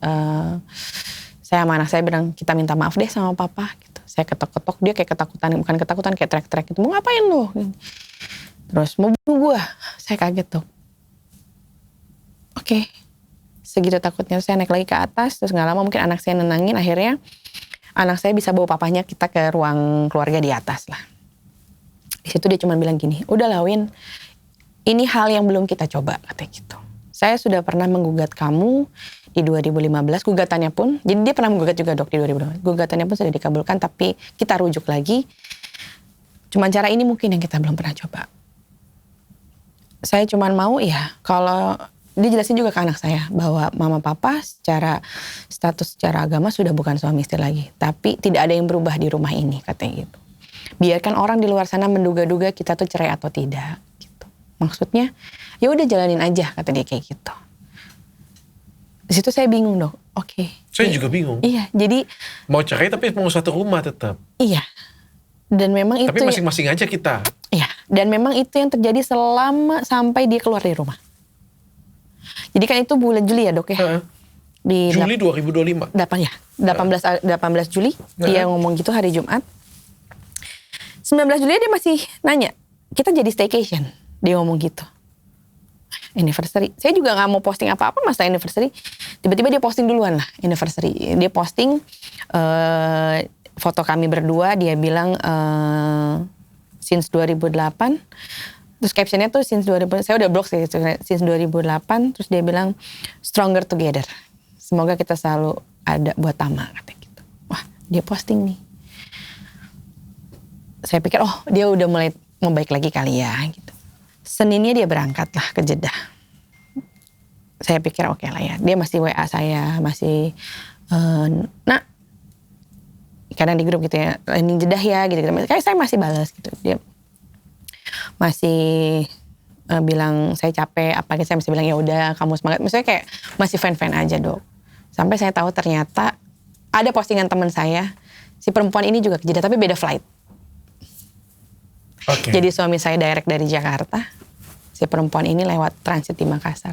saya sama anak saya bilang kita minta maaf deh sama papa gitu. Saya ketok-ketok, dia kayak ketakutan, bukan ketakutan kayak teriak-teriak gitu. Mau ngapain lo? Terus mau bunuh gue. Saya kaget tuh. Oke. Segitu takutnya saya naik lagi ke atas. Terus gak lama mungkin anak saya nenangin. Akhirnya anak saya bisa bawa papanya kita ke ruang keluarga di atas lah. Di situ dia cuma bilang gini, udah lah Win, ini hal yang belum kita coba, katanya gitu. Saya sudah pernah menggugat kamu di 2015, gugatannya pun, jadi dia pernah menggugat juga dok di 2015, gugatannya pun sudah dikabulkan, tapi kita rujuk lagi. Cuman cara ini mungkin yang kita belum pernah coba. Saya cuman mau ya, kalau dia jelasin juga ke anak saya bahwa mama papa secara status secara agama sudah bukan suami istri lagi, tapi tidak ada yang berubah di rumah ini, katanya gitu. Biarkan orang di luar sana menduga-duga kita tuh cerai atau tidak gitu. Maksudnya ya udah jalanin aja, kata dia kayak gitu. Di situ saya bingung dok. Oke. Saya juga bingung. Iya, jadi mau cerai tapi mau satu rumah tetap. Iya. Dan memang itu. Tapi masing-masing aja kita. Iya. Dan memang itu yang terjadi selama sampai dia keluar dari rumah. Jadi kan itu bulan Juli ya dok ya. Di Juli 2025. 18 Juli dia ngomong gitu hari Jumat. 19 Juli dia masih nanya, kita jadi staycation. Dia ngomong gitu. Anniversary. Saya juga gak mau posting apa-apa masa anniversary. Tiba-tiba dia posting duluan lah anniversary. Dia posting foto kami berdua. Dia bilang since 2008. Terus captionnya tuh since 2000. Saya udah blog sih since 2008. Terus dia bilang stronger together. Semoga kita selalu ada buat Tama. Katanya gitu. Wah dia posting nih. Saya pikir dia udah mulai membaik lagi kali ya gitu. Seninnya dia berangkat lah ke Jeddah. Saya pikir oke lah ya. Dia masih WA saya, masih nak kadang di grup gitu ya, landing Jeddah ya gitu. Kayak saya masih balas gitu. Dia masih bilang saya capek, apa gitu. Saya masih bilang ya udah kamu semangat. Maksudnya kayak masih fan-fan aja dok. Sampai saya tahu ternyata ada postingan teman saya, si perempuan ini juga ke Jeddah tapi beda flight. Okay. Jadi suami saya direct dari Jakarta, si perempuan ini lewat transit di Makassar.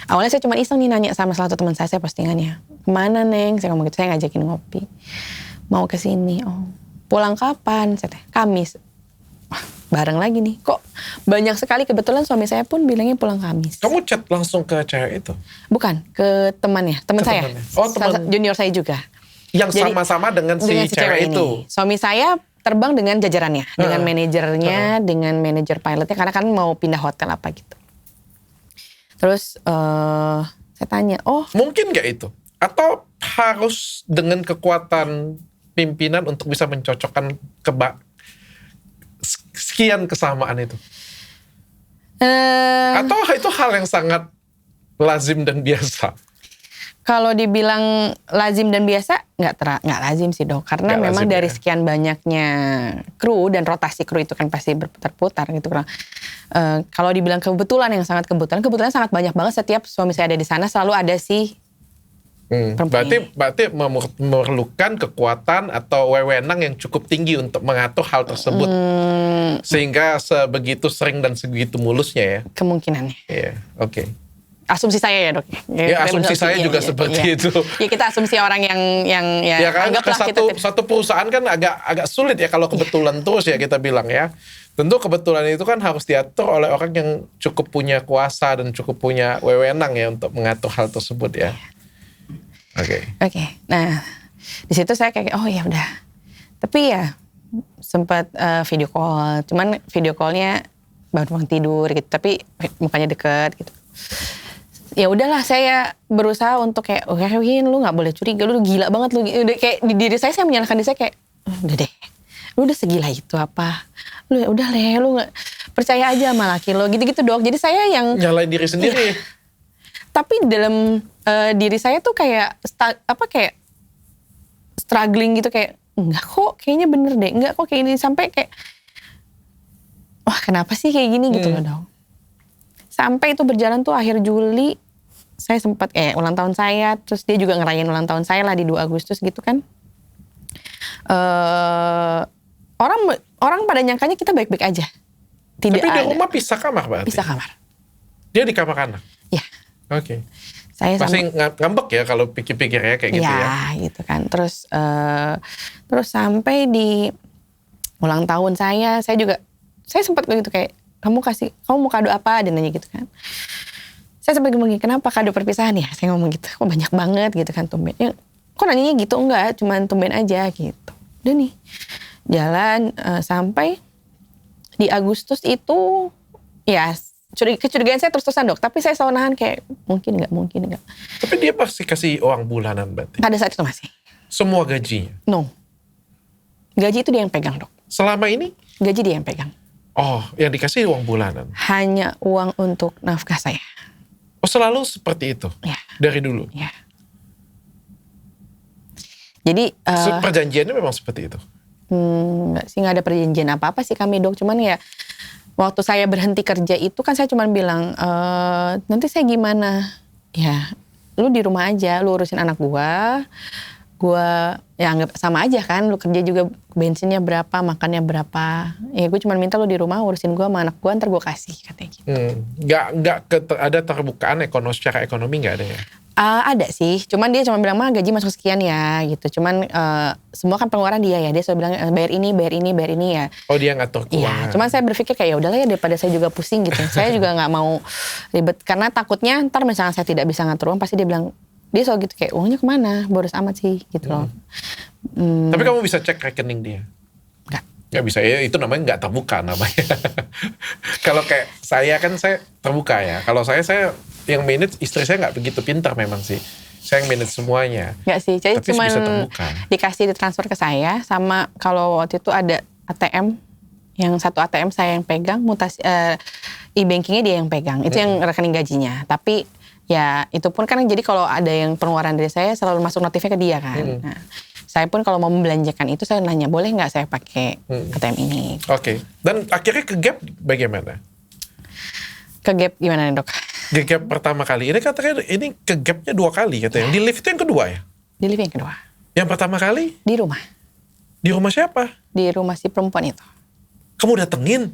Awalnya saya cuma iseng nih nanya sama salah satu teman saya postingannya. Kemana Neng? Saya ngomong gitu, saya ngajakin ngopi. mau ke sini. Oh, pulang kapan? Saya tanya, Kamis. Wah, bareng lagi nih. Kok banyak sekali, kebetulan suami saya pun bilangnya pulang Kamis. Kamu chat langsung ke cewek itu? Bukan, ke teman saya. Temannya. Oh, teman. Junior saya juga. Yang Jadi, sama-sama dengan si cewek itu? ini. Suami saya terbang dengan jajarannya, dengan manajernya, dengan manajer pilotnya, karena kan mau pindah hotel apa gitu. Terus saya tanya, oh mungkin nggak itu? Atau harus dengan kekuatan pimpinan untuk bisa mencocokkan sekian kesamaan itu? Atau itu hal yang sangat lazim dan biasa? Kalau dibilang lazim dan biasa, nggak lazim sih dok. Karena Nggak memang lazim, dari ya. sekian banyaknya kru dan rotasi kru itu kan pasti berputar-putar gitu. Kalau dibilang kebetulan yang sangat kebetulan sangat banyak banget. Setiap suami saya ada di sana selalu ada si perempuan ini. Berarti memerlukan kekuatan atau wewenang yang cukup tinggi untuk mengatur hal tersebut. Sehingga sebegitu sering dan segitu mulusnya ya. Kemungkinannya. Iya, oke. Asumsi saya ya dok. Ya asumsi saya juga seperti itu. Ya kita asumsi orang yang Ya kan anggaplah satu perusahaan kan agak sulit ya kalau kebetulan terus ya kita bilang ya. Tentu kebetulan itu kan harus diatur oleh orang yang cukup punya kuasa dan cukup punya wewenang ya untuk mengatur hal tersebut ya. Oke. Nah, di situ saya kayak oh ya udah. Tapi ya sempat video call, cuman video callnya bangun tidur gitu, tapi mukanya deket gitu. Ya udahlah, saya berusaha untuk kayak Win, lu nggak boleh curiga, lu gila banget lu. Udah kayak di diri saya menyalahkan diri saya kayak udah deh, lu udah segila itu apa? Lu udah leh, lu nggak percaya aja sama laki lo gitu-gitu dok. Jadi saya yang nyalain diri sendiri. Tapi dalam diri saya tuh kayak kayak struggling gitu, kayak enggak kok kayaknya bener deh, enggak kok kayak ini, sampai kayak wah kenapa sih kayak gini gitu loh dong. Sampai itu berjalan tuh akhir Juli, saya sempat ulang tahun saya, terus dia juga ngerayain ulang tahun saya lah di 2 Agustus gitu kan. Orang pada nyangkanya kita baik-baik aja. Tidak Tapi di ada. rumah pisah kamar berarti? Pisah kamar. Dia di kamar anak? Ya. Oke. Saya pasti ngambek ya kalau pikir-pikirnya kayak gitu ya? Ya gitu kan. Terus sampai di ulang tahun saya sempat begitu kayak, kamu mau kado apa? Dan nanya gitu kan. Saya sempat ngomong, kenapa kado perpisahan ya? Saya ngomong gitu, kok banyak banget gitu kan tumben. Ya, kok nanyanya gitu? Enggak, cuman tumben aja gitu. Udah nih, jalan sampai di Agustus itu, ya kecurigaan saya terus-terusan dok. Tapi saya selalu nahan kayak, mungkin enggak. Tapi dia pasti kasih uang bulanan berarti? Pada saat itu masih. Semua gajinya? No. Gaji itu dia yang pegang dok. Selama ini? Gaji dia yang pegang. Oh, yang dikasih uang bulanan? Hanya uang untuk nafkah saya. Oh, selalu seperti itu? Ya. Dari dulu? Ya. Jadi perjanjiannya memang seperti itu? nggak ada perjanjian apa-apa sih kami dok. Cuman ya waktu saya berhenti kerja itu kan saya cuman bilang, nanti saya gimana? Ya, lu di rumah aja, lu urusin anak gua ya anggap sama aja kan, lu kerja juga bensinnya berapa, makannya berapa. Ya gue cuma minta lu di rumah urusin gue sama anak gue, ntar gue kasih katanya gitu. Ada terbukaan secara ekonomi nggak ada ya? Ada sih, cuman dia cuma bilang mah gaji masuk sekian ya gitu. Cuman semua kan pengeluaran dia ya, dia selalu bilang bayar ini ya. Oh dia ngatur keuangan. Ya, cuman saya berpikir kayak ya udahlah ya daripada saya juga pusing gitu. Saya juga nggak mau ribet karena takutnya ntar misalnya saya tidak bisa ngatur uang, pasti dia bilang, dia selalu gitu kayak uangnya kemana, boros amat sih gitu loh. Tapi kamu bisa cek rekening dia? Nggak bisa ya, itu namanya nggak terbuka namanya. Kalau kayak saya kan saya terbuka ya. Kalau saya yang manage, istri saya nggak begitu pintar memang sih. Saya yang manage semuanya. Nggak sih, jadi cuma dikasih ditransfer ke saya. Sama kalau waktu itu ada ATM, yang satu ATM saya yang pegang, mutasi e-bankingnya dia yang pegang. Itu yang rekening gajinya. Tapi ya itu pun kan jadi kalau ada yang pengeluaran dari saya selalu masuk notifnya ke dia kan. Nah, saya pun kalau mau membelanjakan itu saya nanya, boleh nggak saya pakai ATM ini? Oke. Dan akhirnya ke Gap bagaimana? Ke Gap gimana dok? Ke Gap pertama kali. Ini katanya ini ke Gapnya 2 kali katanya. Di lift itu yang kedua ya? Di lift yang kedua. Yang pertama kali? Di rumah. Di rumah siapa? Di rumah si perempuan itu. Kamu datengin?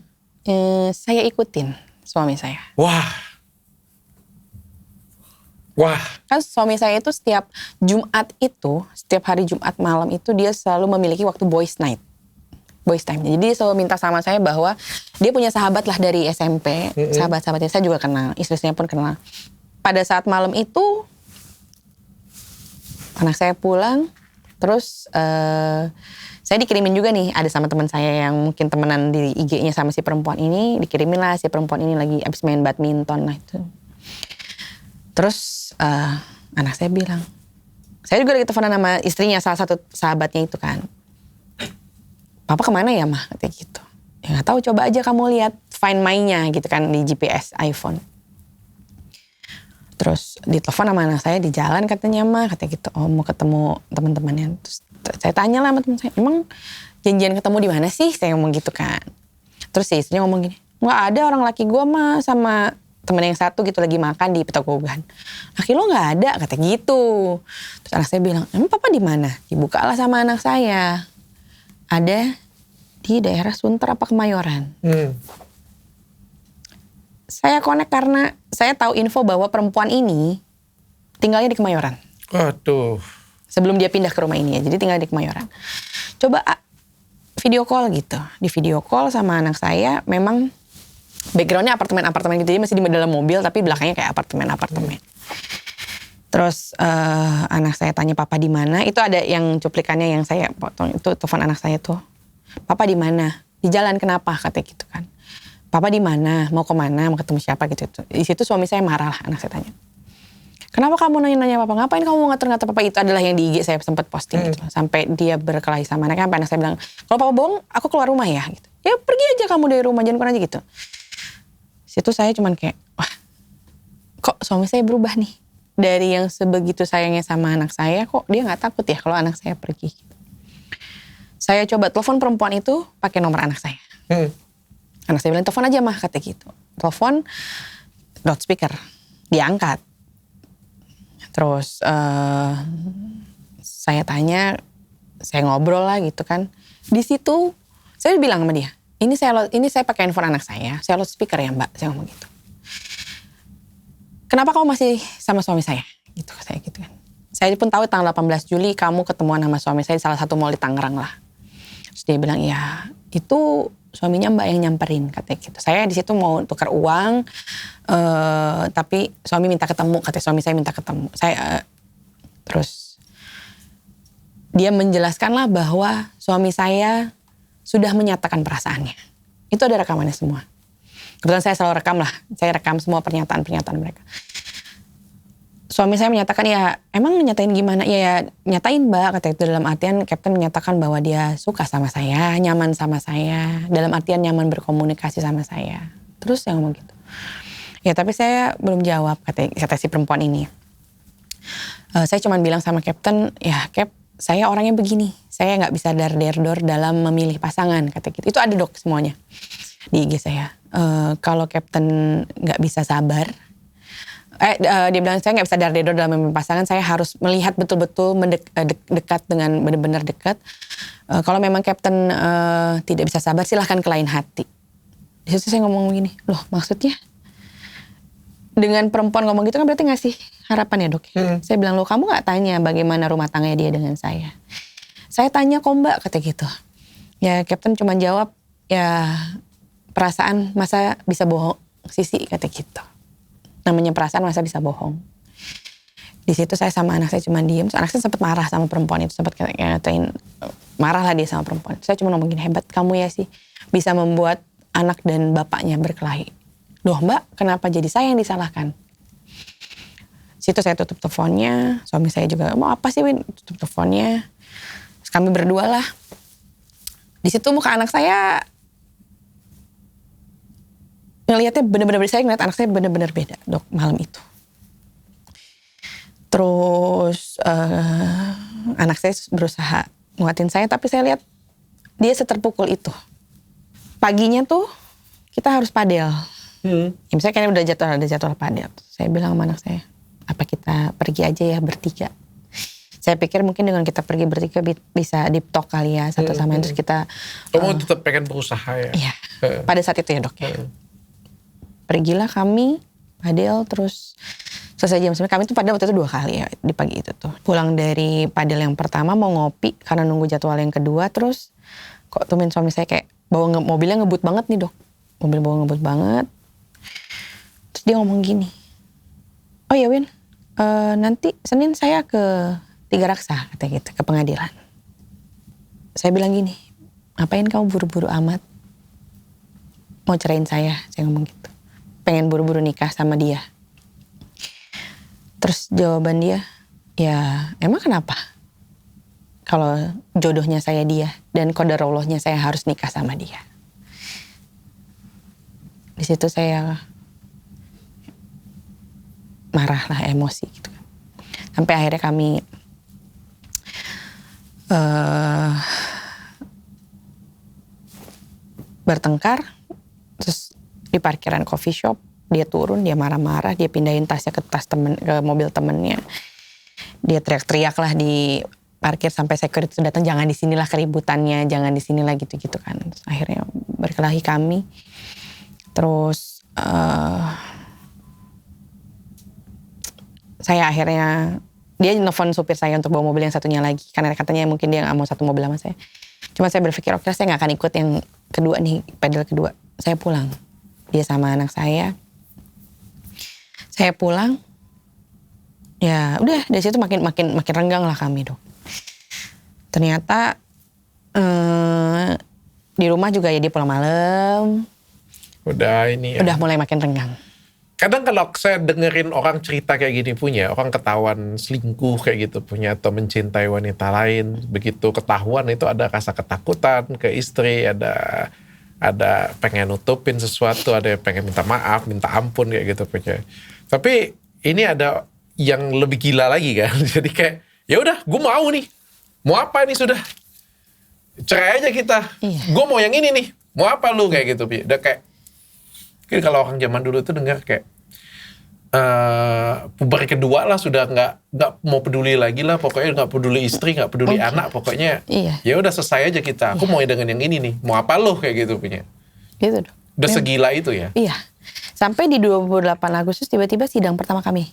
Saya ikutin suami saya. Wah. Wah. Kan suami saya itu setiap hari Jumat malam itu dia selalu memiliki waktu boys time. Jadi dia selalu minta sama saya bahwa dia punya sahabat lah dari SMP, sahabat-sahabatnya saya juga kenal, istrinya pun kenal. Pada saat malam itu anak saya pulang, terus saya dikirimin juga nih, ada sama teman saya yang mungkin temenan di IG-nya sama si perempuan ini, dikirimin lah si perempuan ini lagi abis main badminton lah itu. Terus anak saya bilang, saya juga lagi teleponan sama istrinya, salah satu sahabatnya itu kan. Papa kemana ya mah, katanya gitu. Ya gak tahu, coba aja kamu lihat Find My-nya gitu kan di GPS iPhone. Terus ditelepon sama anak saya di jalan katanya mah, katanya gitu. Oh mau ketemu teman-temannya. Terus saya tanya lah sama teman saya, emang janjian ketemu di mana sih? Saya ngomong gitu kan. Terus si istrinya ngomong gini, nggak ada, orang laki gue mah sama temen yang satu gitu lagi makan di Petokogan. Laki lo nggak ada, katanya gitu. Terus anak saya bilang, emang papa di mana? Dibukalah sama anak saya. Ada di daerah Sunter apa Kemayoran. Saya connect karena saya tahu info bahwa perempuan ini tinggalnya di Kemayoran. Waduh. Sebelum dia pindah ke rumah ini ya, jadi tinggal di Kemayoran. Coba video call gitu. Di video call sama anak saya, memang backgroundnya apartemen-apartemen gitu. Jadi masih di dalam mobil tapi belakangnya kayak apartemen-apartemen. Terus anak saya tanya papa di mana? Itu ada yang cuplikannya yang saya potong, itu telepon anak saya tuh. Papa di mana? Di jalan, kenapa? Katanya gitu kan. Papa di mana? Mau kemana? Mau ketemu siapa gitu. Di situ suami saya marah lah, anak saya tanya. Kenapa kamu nanya-nanya papa? Ngapain kamu ngatur-ngatur papa? Itu adalah yang di IG saya sempat posting gitu. Sampai dia berkelahi sama anaknya. Sampai anak saya bilang, kalau papa bohong, aku keluar rumah ya. Gitu. Ya pergi aja kamu dari rumah, jangan kurang aja gitu. Situ saya cuman kayak, wah kok suami saya berubah nih. Dari yang sebegitu sayangnya sama anak saya, kok dia gak takut ya kalau anak saya pergi. Gitu. Saya coba telepon perempuan itu pakai nomor anak saya. Anak saya bilang, telepon aja mah, kata gitu. Telepon, loudspeaker, diangkat. Terus saya tanya, saya ngobrol lah gitu kan. Di situ saya bilang sama dia, ini saya pakai handphone anak saya loudspeaker ya mbak, saya ngomong gitu. Kenapa kamu masih sama suami saya? Gitu saya gitu kan. Saya pun tahu tanggal 18 Juli kamu ketemuan sama suami saya di salah satu mall di Tangerang lah. Terus dia bilang, ya itu suaminya mbak yang nyamperin, katanya gitu. Saya di situ mau tukar uang, tapi suami minta ketemu, katanya suami saya minta ketemu. Terus dia menjelaskan lah bahwa suami saya sudah menyatakan perasaannya. Itu ada rekamannya semua. Kebetulan saya selalu rekam lah, saya rekam semua pernyataan-pernyataan mereka. Suami saya menyatakan, ya emang nyatain gimana? Ya nyatain mbak, kata itu dalam artian Captain menyatakan bahwa dia suka sama saya, nyaman sama saya, dalam artian nyaman berkomunikasi sama saya. Terus saya ngomong gitu. Ya tapi saya belum jawab, kata si perempuan ini. Saya cuma bilang sama Captain, ya Cap, saya orangnya begini, saya nggak bisa dar-der-dor dalam memilih pasangan, kata gitu. Itu ada dok semuanya di IG saya. Kalau Captain nggak bisa sabar, dia bilang saya nggak bisa dar-der-dor dalam memilih pasangan, saya harus melihat betul-betul dekat dengan benar-benar dekat. Kalau memang Captain tidak bisa sabar, silahkan ke lain hati. Di situ saya ngomong begini, loh maksudnya? Dengan perempuan ngomong gitu kan berarti ngasih harapan ya dok. Saya bilang, loh kamu nggak tanya bagaimana rumah tangganya dia dengan saya? Saya tanya kok mbak, kata gitu. Ya Captain cuma jawab, ya perasaan masa bisa bohong Sisi, kata gitu. Namanya perasaan masa bisa bohong. Di situ saya sama anak saya cuma diem. Anak saya sempat marah sama perempuan itu, sempat ngatain, marah lah dia sama perempuan. Saya cuma ngomongin, hebat kamu ya sih bisa membuat anak dan bapaknya berkelahi. Loh mbak, kenapa jadi saya yang disalahkan? Situ saya tutup teleponnya, suami saya juga, mau apa sih Win? Tutup teleponnya. Terus kami berdua lah. Di situ muka anak saya ngelihatnya benar-benar, saya ngeliat anak saya benar-benar beda dok malam itu. Terus anak saya berusaha nguatin saya, tapi saya lihat dia seterpukul itu. Paginya tuh kita harus padel. Ya, misalnya kayaknya udah jadwal padel. Saya bilang sama anak saya, apa kita pergi aja ya bertiga? Saya pikir mungkin dengan kita pergi bertiga bisa deep talk kali ya satu sama lain. Terus kita. Kamu tetap pengen berusaha ya? Iya. Pada saat itu ya dok ya. Pergilah kami padel, terus Selesai jam 9, kami tuh padahal waktu itu 2 kali ya di pagi itu tuh. Pulang dari padel yang pertama mau ngopi karena nunggu jadwal yang kedua, terus kok tumben suami saya kayak bawa mobilnya ngebut banget nih dok. Mobil bawa ngebut banget. Terus dia ngomong gini, oh ya Win, nanti Senin saya ke Tiga Raksa, katanya gitu, ke pengadilan. Saya bilang gini, ngapain kamu buru-buru amat? Mau cerain saya ngomong gitu. Pengen buru-buru nikah sama dia. Terus jawaban dia, ya emang kenapa? Kalau jodohnya saya dia dan qadarallahnya saya harus nikah sama dia. Di situ saya marah lah, emosi gitu. Sampai akhirnya kami bertengkar. Terus di parkiran coffee shop dia turun, dia marah-marah, dia pindahin tasnya ke mobil temennya. Dia teriak-teriak lah di parkir sampai security datang, jangan di sinilah keributannya, jangan di sinilah gitu-gitu kan. Terus akhirnya berkelahi kami. Terus saya akhirnya, dia nelfon supir saya untuk bawa mobil yang satunya lagi, karena katanya mungkin dia nggak mau satu mobil sama saya. Cuma saya berpikir oke, saya nggak akan ikut yang kedua nih, pedal kedua. Saya pulang, dia sama anak saya. Saya pulang, ya udah dari situ makin renggang lah kami dok. Ternyata di rumah juga ya dia pulang malam. Udah ini ya. Udah mulai makin renggang. Kadang kalau saya dengerin orang cerita kayak gini punya, orang ketahuan selingkuh kayak gitu punya atau mencintai wanita lain, begitu ketahuan itu ada rasa ketakutan ke istri, ada pengen nutupin sesuatu, ada yang pengen minta maaf, minta ampun kayak gitu punya. Tapi ini ada yang lebih gila lagi kan. Jadi kayak ya udah, gue mau nih. Mau apa nih sudah? Cerai aja kita. Iya. Gue mau yang ini nih. Mau apa lu kayak gitu, Pi? Udah kayak mungkin kalau orang zaman dulu tuh dengar kayak puber kedua lah sudah nggak mau peduli lagi lah, pokoknya nggak peduli istri, nggak peduli anak, pokoknya Iya. ya udah selesai aja kita. Aku mau dengan yang ini nih. Mau apa lo kayak gitu punya? Gitu dong. Udah segila itu ya? Iya. Sampai di 28 Agustus tiba-tiba sidang pertama kami.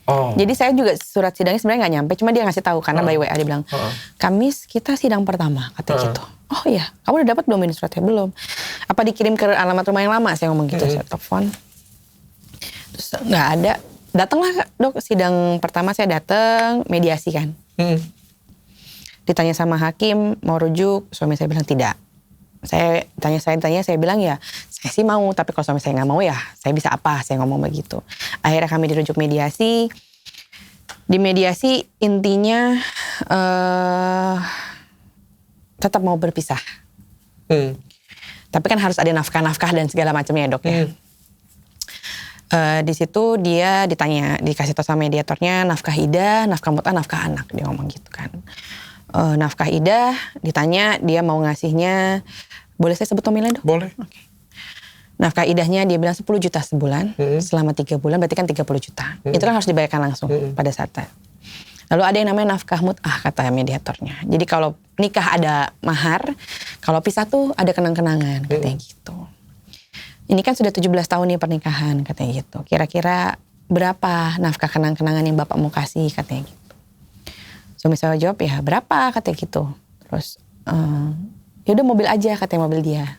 Oh. Jadi saya juga surat sidangnya sebenarnya nggak nyampe, cuma dia ngasih tahu karena by WA dia bilang, Kamis kita sidang pertama, kata gitu. Oh iya, kamu udah dapat belum ini suratnya? Belum. Apa dikirim ke alamat rumah yang lama? Saya ngomong gitu, saya telepon. Terus nggak ada. Datanglah dok, sidang pertama saya datang, mediasi kan. Ditanya sama hakim mau rujuk, suami saya bilang tidak. Saya bilang ya saya sih mau, tapi kalau suami saya nggak mau ya saya bisa apa, saya ngomong begitu. Akhirnya kami dirujuk mediasi. Di mediasi intinya tetap mau berpisah. Tapi kan harus ada nafkah-nafkah dan segala macamnya dok ya. Di situ dia dikasih tahu sama mediatornya nafkah idah, nafkah mut'ah, nafkah anak, dia ngomong gitu kan. Nafkah idah ditanya dia mau ngasihnya, boleh saya sebut nominalnya dok? Boleh. Okay. Nafkah idahnya dia bilang 10 juta sebulan, selama 3 bulan berarti kan 30 juta. Itu kan harus dibayarkan langsung pada saatnya. Lalu ada yang namanya nafkah mut'ah kata mediatornya. Jadi kalau nikah ada mahar, kalau pisah tuh ada kenang-kenangan katanya gitu. Ini kan sudah 17 tahun nih pernikahan katanya gitu. Kira-kira berapa nafkah kenang-kenangan yang bapak mau kasih katanya gitu. Suami saya jawab ya berapa katanya gitu. Terus ya udah mobil aja katanya, mobil dia.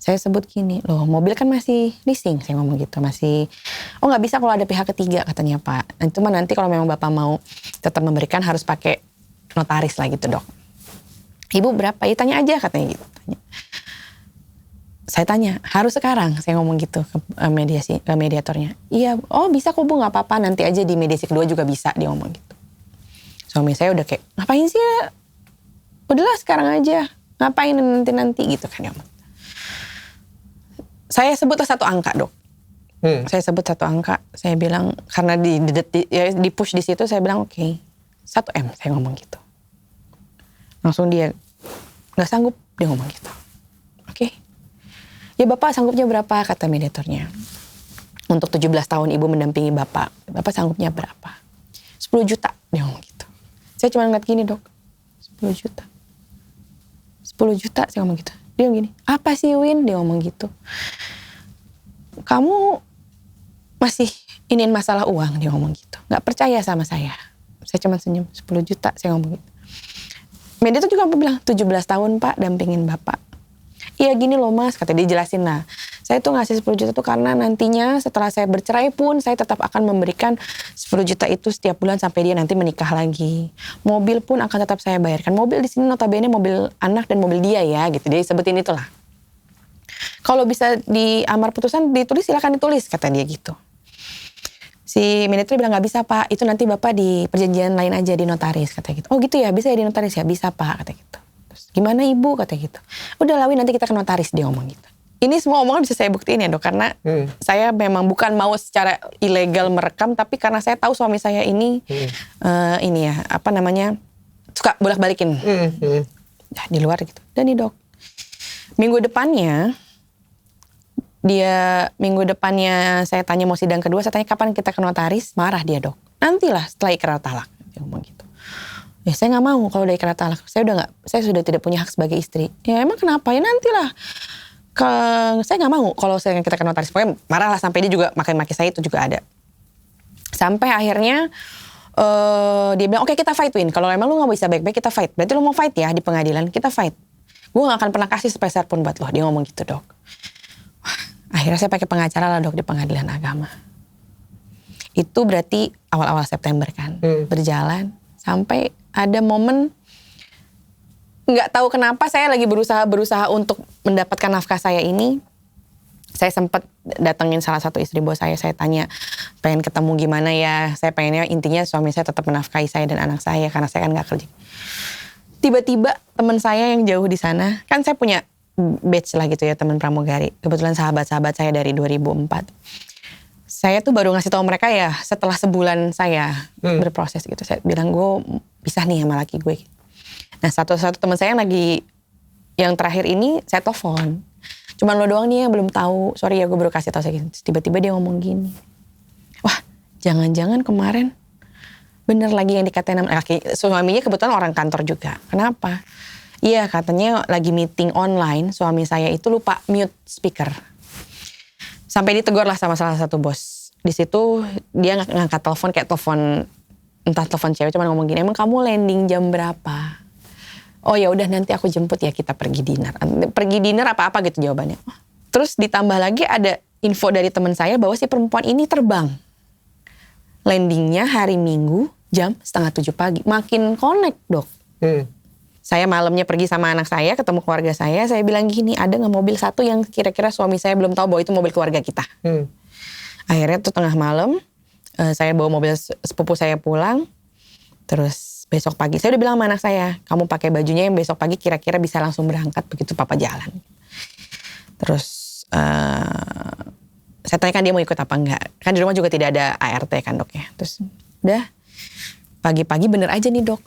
Saya sebut gini, loh mobil kan masih leasing, saya ngomong gitu, masih, oh nggak bisa kalau ada pihak ketiga katanya Pak. Cuma nanti kalau memang Bapak mau tetap memberikan harus pakai notaris lah gitu dok. Ibu berapa? Ya tanya aja katanya gitu. Saya tanya, harus sekarang? Saya ngomong gitu ke mediatornya. Iya, oh bisa kok Bu, nggak apa-apa, nanti aja di mediasi kedua juga bisa, dia ngomong gitu. Suami saya udah kayak, ngapain sih ya? Udahlah sekarang aja, ngapain nanti gitu kan ya. Saya sebutlah satu angka dok. Saya sebut satu angka, saya bilang karena di push di situ saya bilang oke, 1 M saya ngomong gitu. Langsung dia nggak sanggup, dia ngomong gitu. Oke. Ya Bapak sanggupnya berapa kata mediatornya. Untuk 17 tahun Ibu mendampingi Bapak sanggupnya berapa? 10 juta dia ngomong gitu. Saya cuma ngeliat gini dok, 10 juta. 10 juta saya ngomong gitu. Dia gini, apa sih Win? Dia ngomong gitu. Kamu masih iniin masalah uang, dia ngomong gitu. Gak percaya sama saya. Saya cuma senyum, 10 juta saya ngomong gitu. Media tuh juga bilang, 17 tahun Pak dampingin Bapak. Iya gini loh Mas, kata dia jelasin lah. Saya tuh ngasih 10 juta tuh karena nantinya setelah saya bercerai pun saya tetap akan memberikan 10 juta itu setiap bulan sampai dia nanti menikah lagi. Mobil pun akan tetap saya bayarkan. Mobil di sini notabene mobil anak dan mobil dia ya gitu. Dia sebutin itulah. Kalau bisa di amar putusan ditulis silakan ditulis, kata dia gitu. Si manajer bilang gak bisa Pak, itu nanti Bapak di perjanjian lain aja di notaris, kata gitu. Oh gitu ya, bisa ya di notaris ya? Bisa Pak, kata gitu. Terus gimana Ibu, kata gitu. Udah Lawi nanti kita ke notaris, dia ngomong gitu. Ini semua omongan bisa saya buktiin ya Dok, karena saya memang bukan mau secara ilegal merekam, tapi karena saya tahu suami saya ini, ini ya, apa namanya, suka bolak-balikin. Nah, di luar gitu. Dan nih Dok, minggu depannya saya tanya mau sidang kedua, saya tanya kapan kita ke notaris, marah dia Dok. Nantilah setelah ikrar talak, dia ngomong gitu. Ya saya nggak mau kalau udah ikrar talak, saya sudah tidak punya hak sebagai istri. Ya emang kenapa? Ya nantilah. Saya nggak mau kalau kita ke notaris. Pokoknya marah lah sampai dia juga maki-maki saya itu juga ada. Sampai akhirnya dia bilang oke, kita fight Win. Kalau emang lu nggak bisa baik-baik kita fight. Berarti lu mau fight ya di pengadilan, kita fight. Gue nggak akan pernah kasih sepeser pun buat lo. Dia ngomong gitu Dok. Akhirnya saya pakai pengacara lah Dok di pengadilan agama. Itu berarti awal-awal September kan. Berjalan sampai ada momen nggak tahu kenapa saya lagi berusaha untuk mendapatkan nafkah saya ini. Saya sempat datengin salah satu istri bos saya tanya pengen ketemu gimana ya. Saya pengennya intinya suami saya tetap menafkahi saya dan anak saya karena saya kan nggak kerja. Tiba-tiba teman saya yang jauh di sana, kan saya punya batch lah gitu ya teman pramugari. Kebetulan sahabat-sahabat saya dari 2004. Saya tuh baru ngasih tahu mereka ya setelah sebulan saya berproses gitu. Saya bilang gue pisah nih sama laki gue. Nah satu-satu teman saya yang terakhir ini saya telepon. Cuman lo doang nih yang belum tahu. Sorry ya gue baru kasih tahu saya gini. Tiba-tiba dia ngomong gini. Wah jangan-jangan kemarin bener lagi yang dikatain laki. Suaminya kebetulan orang kantor juga. Kenapa? Iya katanya lagi meeting online, suami saya itu lupa mute speaker. Sampai ditegur lah sama salah satu bos. Di situ dia ngangkat telepon kayak entah telepon cewek, cuma ngomong gini, emang kamu landing jam berapa? Oh ya udah nanti aku jemput ya kita pergi dinner. Pergi dinner apa-apa gitu jawabannya. Terus ditambah lagi ada info dari teman saya bahwa si perempuan ini terbang. Landingnya hari Minggu jam 6:30 pagi. Makin connect Dok. Saya malamnya pergi sama anak saya, ketemu keluarga saya bilang gini, ada nggak mobil satu yang kira-kira suami saya belum tahu bahwa itu mobil keluarga kita. Akhirnya tuh tengah malam, saya bawa mobil sepupu saya pulang, terus besok pagi, saya udah bilang sama anak saya, kamu pakai bajunya yang besok pagi kira-kira bisa langsung berangkat begitu papa jalan. Terus saya tanyakan dia mau ikut apa enggak, kan di rumah juga tidak ada ART kan Dok ya. Terus udah, pagi-pagi bener aja nih Dok.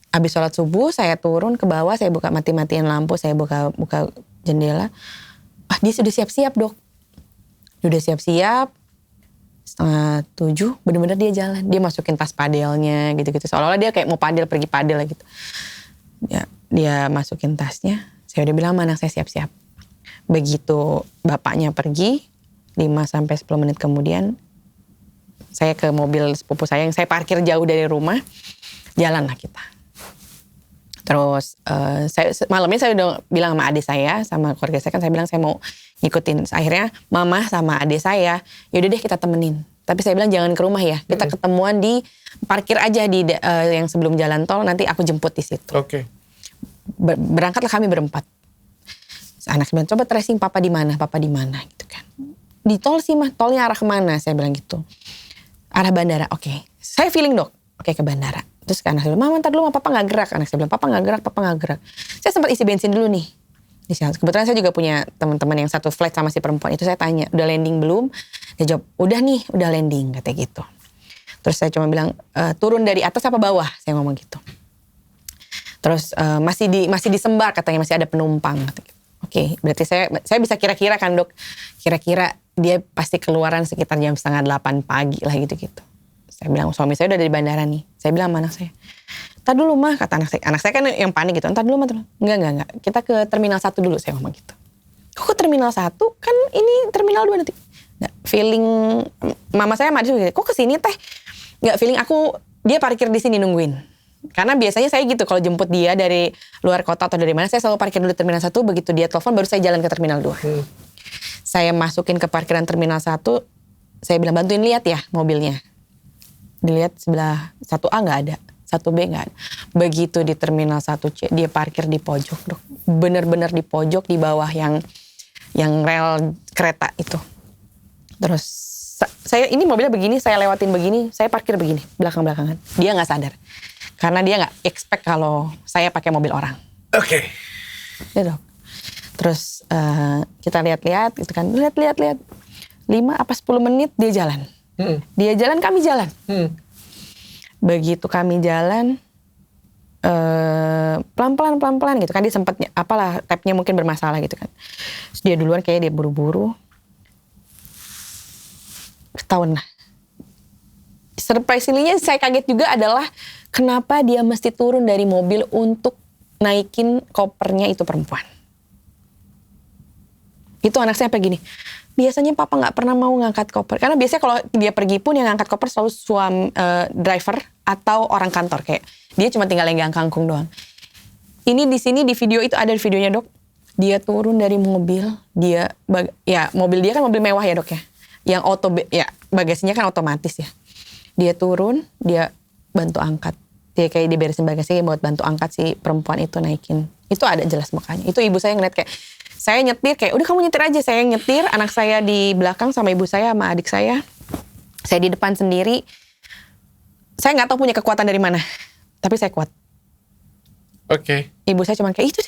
Habis sholat subuh saya turun ke bawah, saya buka mati-matian lampu, saya buka jendela. Dia sudah siap-siap Dok. Udah siap-siap, 6:30 bener-bener dia jalan. Dia masukin tas padelnya gitu-gitu. Seolah-olah dia kayak mau pergi padel gitu. Ya, dia masukin tasnya, saya udah bilang sama anak saya siap-siap. Begitu bapaknya pergi, 5-10 menit kemudian, saya ke mobil sepupu saya yang saya parkir jauh dari rumah, jalanlah kita. Terus malamnya saya udah bilang sama adik saya, sama keluarga saya kan saya bilang saya mau ngikutin. Akhirnya mama sama adik saya, yaudah deh kita temenin. Tapi saya bilang jangan ke rumah ya, kita ketemuan di parkir aja di yang sebelum jalan tol, nanti aku jemput di situ. Oke. Berangkatlah kami berempat. Anak saya bilang coba tracing papa di mana gitu kan. Di tol sih mah, tolnya arah kemana? Saya bilang gitu. Arah bandara, oke. Saya feeling Dok, oke ke bandara. Terus anak saya bilang, mama ntar dulu papa gak gerak. Anak saya bilang, papa gak gerak. Saya sempat isi bensin dulu nih. Kebetulan saya juga punya teman-teman yang satu flight sama si perempuan itu. Saya tanya, udah landing belum? Dia jawab, udah nih, udah landing katanya gitu. Terus saya cuma bilang, turun dari atas apa bawah? Saya ngomong gitu. Terus masih disembar katanya, masih ada penumpang. Oke, berarti saya bisa kira-kira kan Dok. Kira-kira dia pasti keluaran sekitar jam 7:30 pagi lah gitu-gitu. Saya bilang, suami saya udah dari bandara nih. Saya bilang sama anak saya, ntar dulu mah, kata anak saya. Anak saya kan yang panik gitu, ntar dulu mah. Enggak. Kita ke terminal 1 dulu, saya ngomong gitu. Kok ke terminal 1? Kan ini terminal 2 nanti. Nggak feeling, mama saya sama adik juga, kok kesini teh? Nggak feeling aku, dia parkir di sini nungguin. Karena biasanya saya gitu, kalau jemput dia dari luar kota atau dari mana, saya selalu parkir dulu terminal 1, begitu dia telepon baru saya jalan ke terminal 2. Saya masukin ke parkiran terminal 1, saya bilang bantuin lihat ya mobilnya. Dilihat sebelah 1A nggak ada, 1B nggak ada. Begitu di terminal 1C, dia parkir di pojok, Dok. Bener-bener di pojok, di bawah yang rel kereta itu. Terus saya ini mobilnya begini, saya lewatin begini, saya parkir begini, belakang-belakangan. Dia nggak sadar. Karena dia nggak expect kalau saya pakai mobil orang. Oke. Ya, Dok. Terus kita lihat-lihat gitu kan. Lihat. 5 apa 10 menit dia jalan. Dia jalan, kami jalan. Begitu kami jalan, pelan-pelan gitu kan. Dia sempat, apalah, tapnya mungkin bermasalah gitu kan. Terus dia duluan, kayaknya dia buru-buru. Ketahuan lah. Surprisingly-nya saya kaget juga adalah kenapa dia mesti turun dari mobil untuk naikin kopernya itu perempuan. Itu anak saya apa gini, biasanya papa nggak pernah mau ngangkat koper. Karena biasanya kalau dia pergi pun yang ngangkat koper selalu driver atau orang kantor. Kayak dia cuma tinggal yang kangkung doang. Ini di sini di video itu ada videonya, Dok. Dia turun dari mobil, mobil dia kan mobil mewah ya, Dok ya. Yang bagasinya kan otomatis ya. Dia turun, dia bantu angkat. Dia kayak diberesin bagasinya buat bantu angkat si perempuan itu naikin. Itu ada jelas mukanya. Itu ibu saya ngeliat kayak, saya nyetir kayak, udah kamu nyetir aja. Saya nyetir, anak saya di belakang sama ibu saya sama adik saya. Saya di depan sendiri. Saya nggak tahu punya kekuatan dari mana. Tapi saya kuat. Oke. Ibu saya cuma kayak, itu.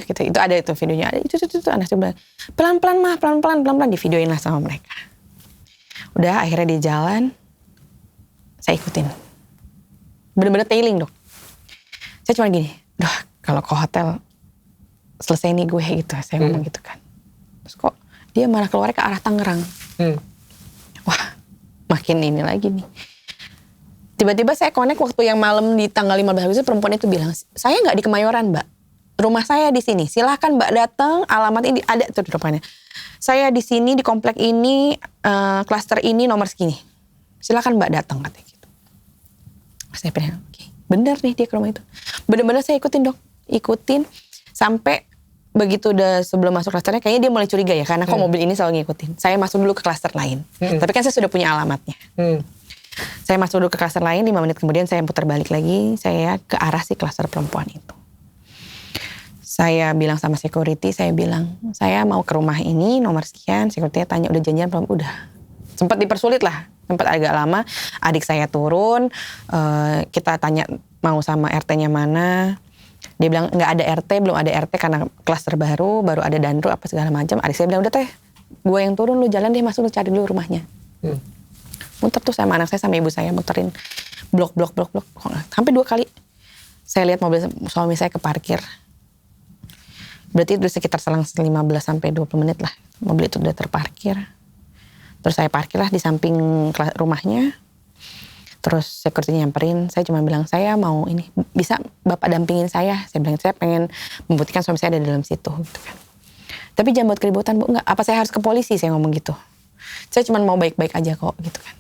Gitu. Itu ada itu videonya. Ada itu. Anak saya bilang, pelan-pelan mah, pelan-pelan. Di videoin lah sama mereka. Udah akhirnya dia jalan. Saya ikutin. Bener-bener tailing, Dok. Saya cuma gini, duh kalau ke hotel selesai nih gue gitu. Saya ngomong gitu kan. Terus kok dia malah keluarnya ke arah Tangerang. Wah, makin ini lagi nih. Tiba-tiba saya connect waktu yang malam di tanggal 15 Agustus, perempuan itu bilang, saya nggak di Kemayoran, Mbak. Rumah saya di sini. Silahkan Mbak datang, alamat ini ada tuh di depannya. Saya di sini di komplek ini, klaster ini nomor segini. Silakan Mbak datang katanya gitu. Saya bilang, oke, bener nih dia ke rumah itu. Bener-bener saya ikutin, Dok. Ikutin sampai begitu udah sebelum masuk klasternya, kayaknya dia mulai curiga ya, karena kok mobil ini selalu ngikutin. Saya masuk dulu ke klaster lain. Tapi kan saya sudah punya alamatnya. Saya masuk dulu ke klaster lain, 5 menit kemudian saya putar balik lagi, saya ke arah si klaster perempuan itu. Saya bilang sama security, saya bilang, saya mau ke rumah ini, nomor sekian. Security tanya, udah janjian belum? Udah. Sempat dipersulit lah. Sempat agak lama, adik saya turun, kita tanya mau sama RT-nya mana. Dia bilang nggak ada RT, belum ada RT karena klaster baru ada danru apa segala macam. Adik saya bilang udah teh, gue yang turun, lu jalan deh masuk, lu cari dulu rumahnya. Muter tuh sama anak saya sama ibu saya muterin blok. Sampai 2 kali saya lihat mobil suami saya ke parkir. Berarti itu sekitar selang 15 sampai 20 menit lah mobil itu udah terparkir. Terus saya parkirlah di samping rumahnya. Terus security nyamperin, saya cuma bilang, saya mau ini, bisa Bapak dampingin saya? Saya bilang, saya pengen membuktikan suami saya ada di dalam situ. Gitu kan. Tapi jangan buat keributan, Bu. Enggak, apa saya harus ke polisi? Saya ngomong gitu. Saya cuma mau baik-baik aja kok, gitu kan.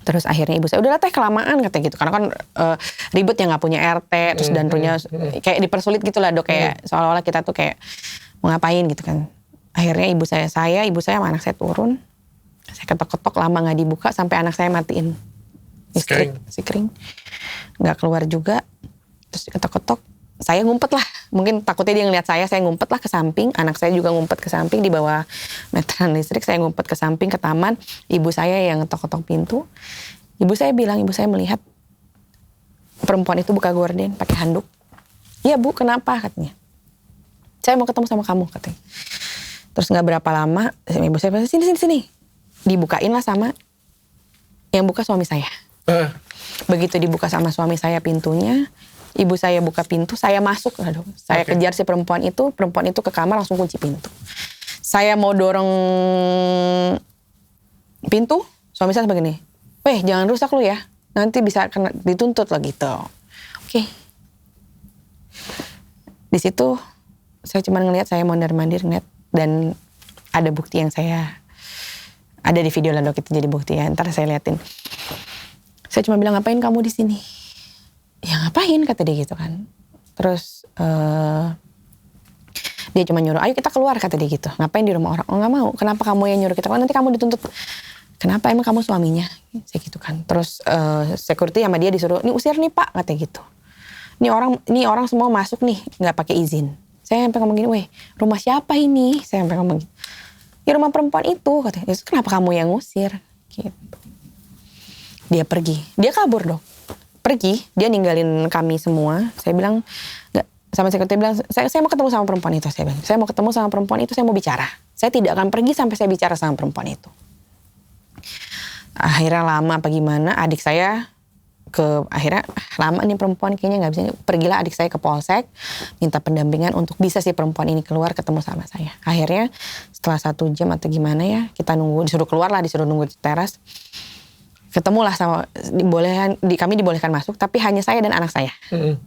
Terus akhirnya ibu saya, udahlah teh kelamaan katanya gitu. Karena kan ribet ya gak punya RT, terus danrunya kayak dipersulit gitu lah, Dok. Kayak seolah-olah kita tuh kayak mau ngapain gitu kan. Akhirnya ibu saya sama anak saya turun. Saya ketok-ketok lama gak dibuka sampai anak saya matiin listrik, sikring. Gak keluar juga. Terus ketok-ketok, saya ngumpet lah. Mungkin takutnya dia ngeliat saya ngumpet lah ke samping. Anak saya juga ngumpet ke samping di bawah meteran listrik. Saya ngumpet ke samping ke taman. Ibu saya yang ketok-ketok pintu. Ibu saya bilang, ibu saya melihat perempuan itu buka gorden pakai handuk. Iya Bu, kenapa katanya. Saya mau ketemu sama kamu katanya. Terus gak berapa lama, ibu saya bilang, sini. Dibukain lah sama yang buka suami saya. Begitu dibuka sama suami saya pintunya, ibu saya buka pintu, saya masuk. Aduh, saya kejar si perempuan itu ke kamar langsung kunci pintu. Saya mau dorong pintu, suami saya begini, weh jangan rusak lu ya, nanti bisa kena dituntut lah gitu. Oke. Di situ saya cuma ngelihat, saya mondar-mandir ngeliat, dan ada bukti yang saya Ada di video lah dok, itu jadi bukti ya. Ntar saya liatin. Saya cuma bilang, ngapain kamu di sini? Ya ngapain, kata dia gitu kan. Terus dia cuma nyuruh, ayo kita keluar, kata dia gitu. Ngapain di rumah orang? Oh nggak mau. Kenapa kamu yang nyuruh kita? Nanti kamu dituntut. Kenapa, emang kamu suaminya? Saya gitu kan. Terus security sama dia disuruh, ini usir nih pak, katanya gitu. Ini orang semua masuk nih, nggak pakai izin. Saya sampai ngomong gini, weh, rumah siapa ini? Saya sampai ngomong gitu. Ya rumah perempuan itu, katanya. Kenapa kamu yang ngusir? Gitu. Dia pergi, dia kabur dong. Pergi, dia ninggalin kami semua. Saya bilang, nggak, sama security bilang, saya mau ketemu sama perempuan itu. Saya bilang, saya mau ketemu sama perempuan itu, saya mau bicara. Saya tidak akan pergi sampai saya bicara sama perempuan itu. Akhirnya lama apa gimana, adik saya akhirnya lama nih perempuan kayaknya nggak bisa. Pergilah adik saya ke polsek, minta pendampingan untuk bisa si perempuan ini keluar ketemu sama saya. Akhirnya setelah 1 jam atau gimana ya, kita nunggu, disuruh keluar lah, disuruh nunggu di teras. Ketemulah sama, kami dibolehkan masuk, tapi hanya saya dan anak saya.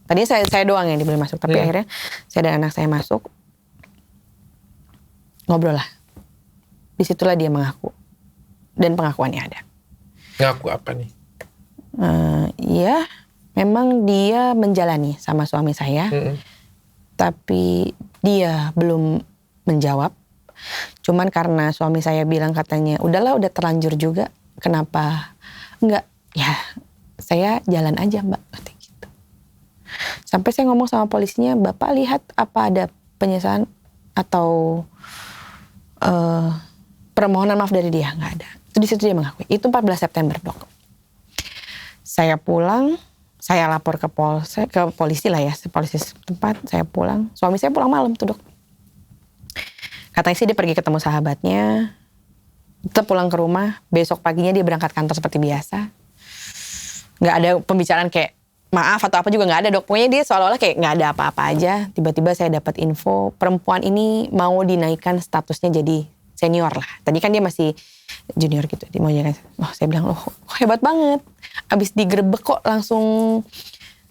Tadinya saya doang yang diboleh masuk, tapi akhirnya saya dan anak saya masuk. Ngobrol lah. Disitulah dia mengaku. Dan pengakuannya ada. Ngaku apa nih? Ya, memang dia menjalani sama suami saya. Tapi dia belum menjawab. Cuman karena suami saya bilang katanya, udahlah udah terlanjur juga. Kenapa enggak? Ya saya jalan aja mbak, katanya gitu. Sampai saya ngomong sama polisinya, bapak lihat apa ada penyesalan atau permohonan maaf dari dia? Nggak ada. Itu di situ dia mengakui. Itu 14 September dok. Saya pulang, saya lapor ke polisi lah ya, polisi tempat. Saya pulang, suami saya pulang malam tuh dok. Katanya sih dia pergi ketemu sahabatnya. Tetap pulang ke rumah, besok paginya dia berangkat kantor seperti biasa. Nggak ada pembicaraan kayak maaf atau apa juga nggak ada dok. Pokoknya dia seolah-olah kayak nggak ada apa-apa aja. Tiba-tiba saya dapat info perempuan ini mau dinaikkan statusnya jadi senior lah. Tadi kan dia masih junior gitu. Dia mau jadi, saya bilang, oh hebat banget. Abis digerebek kok langsung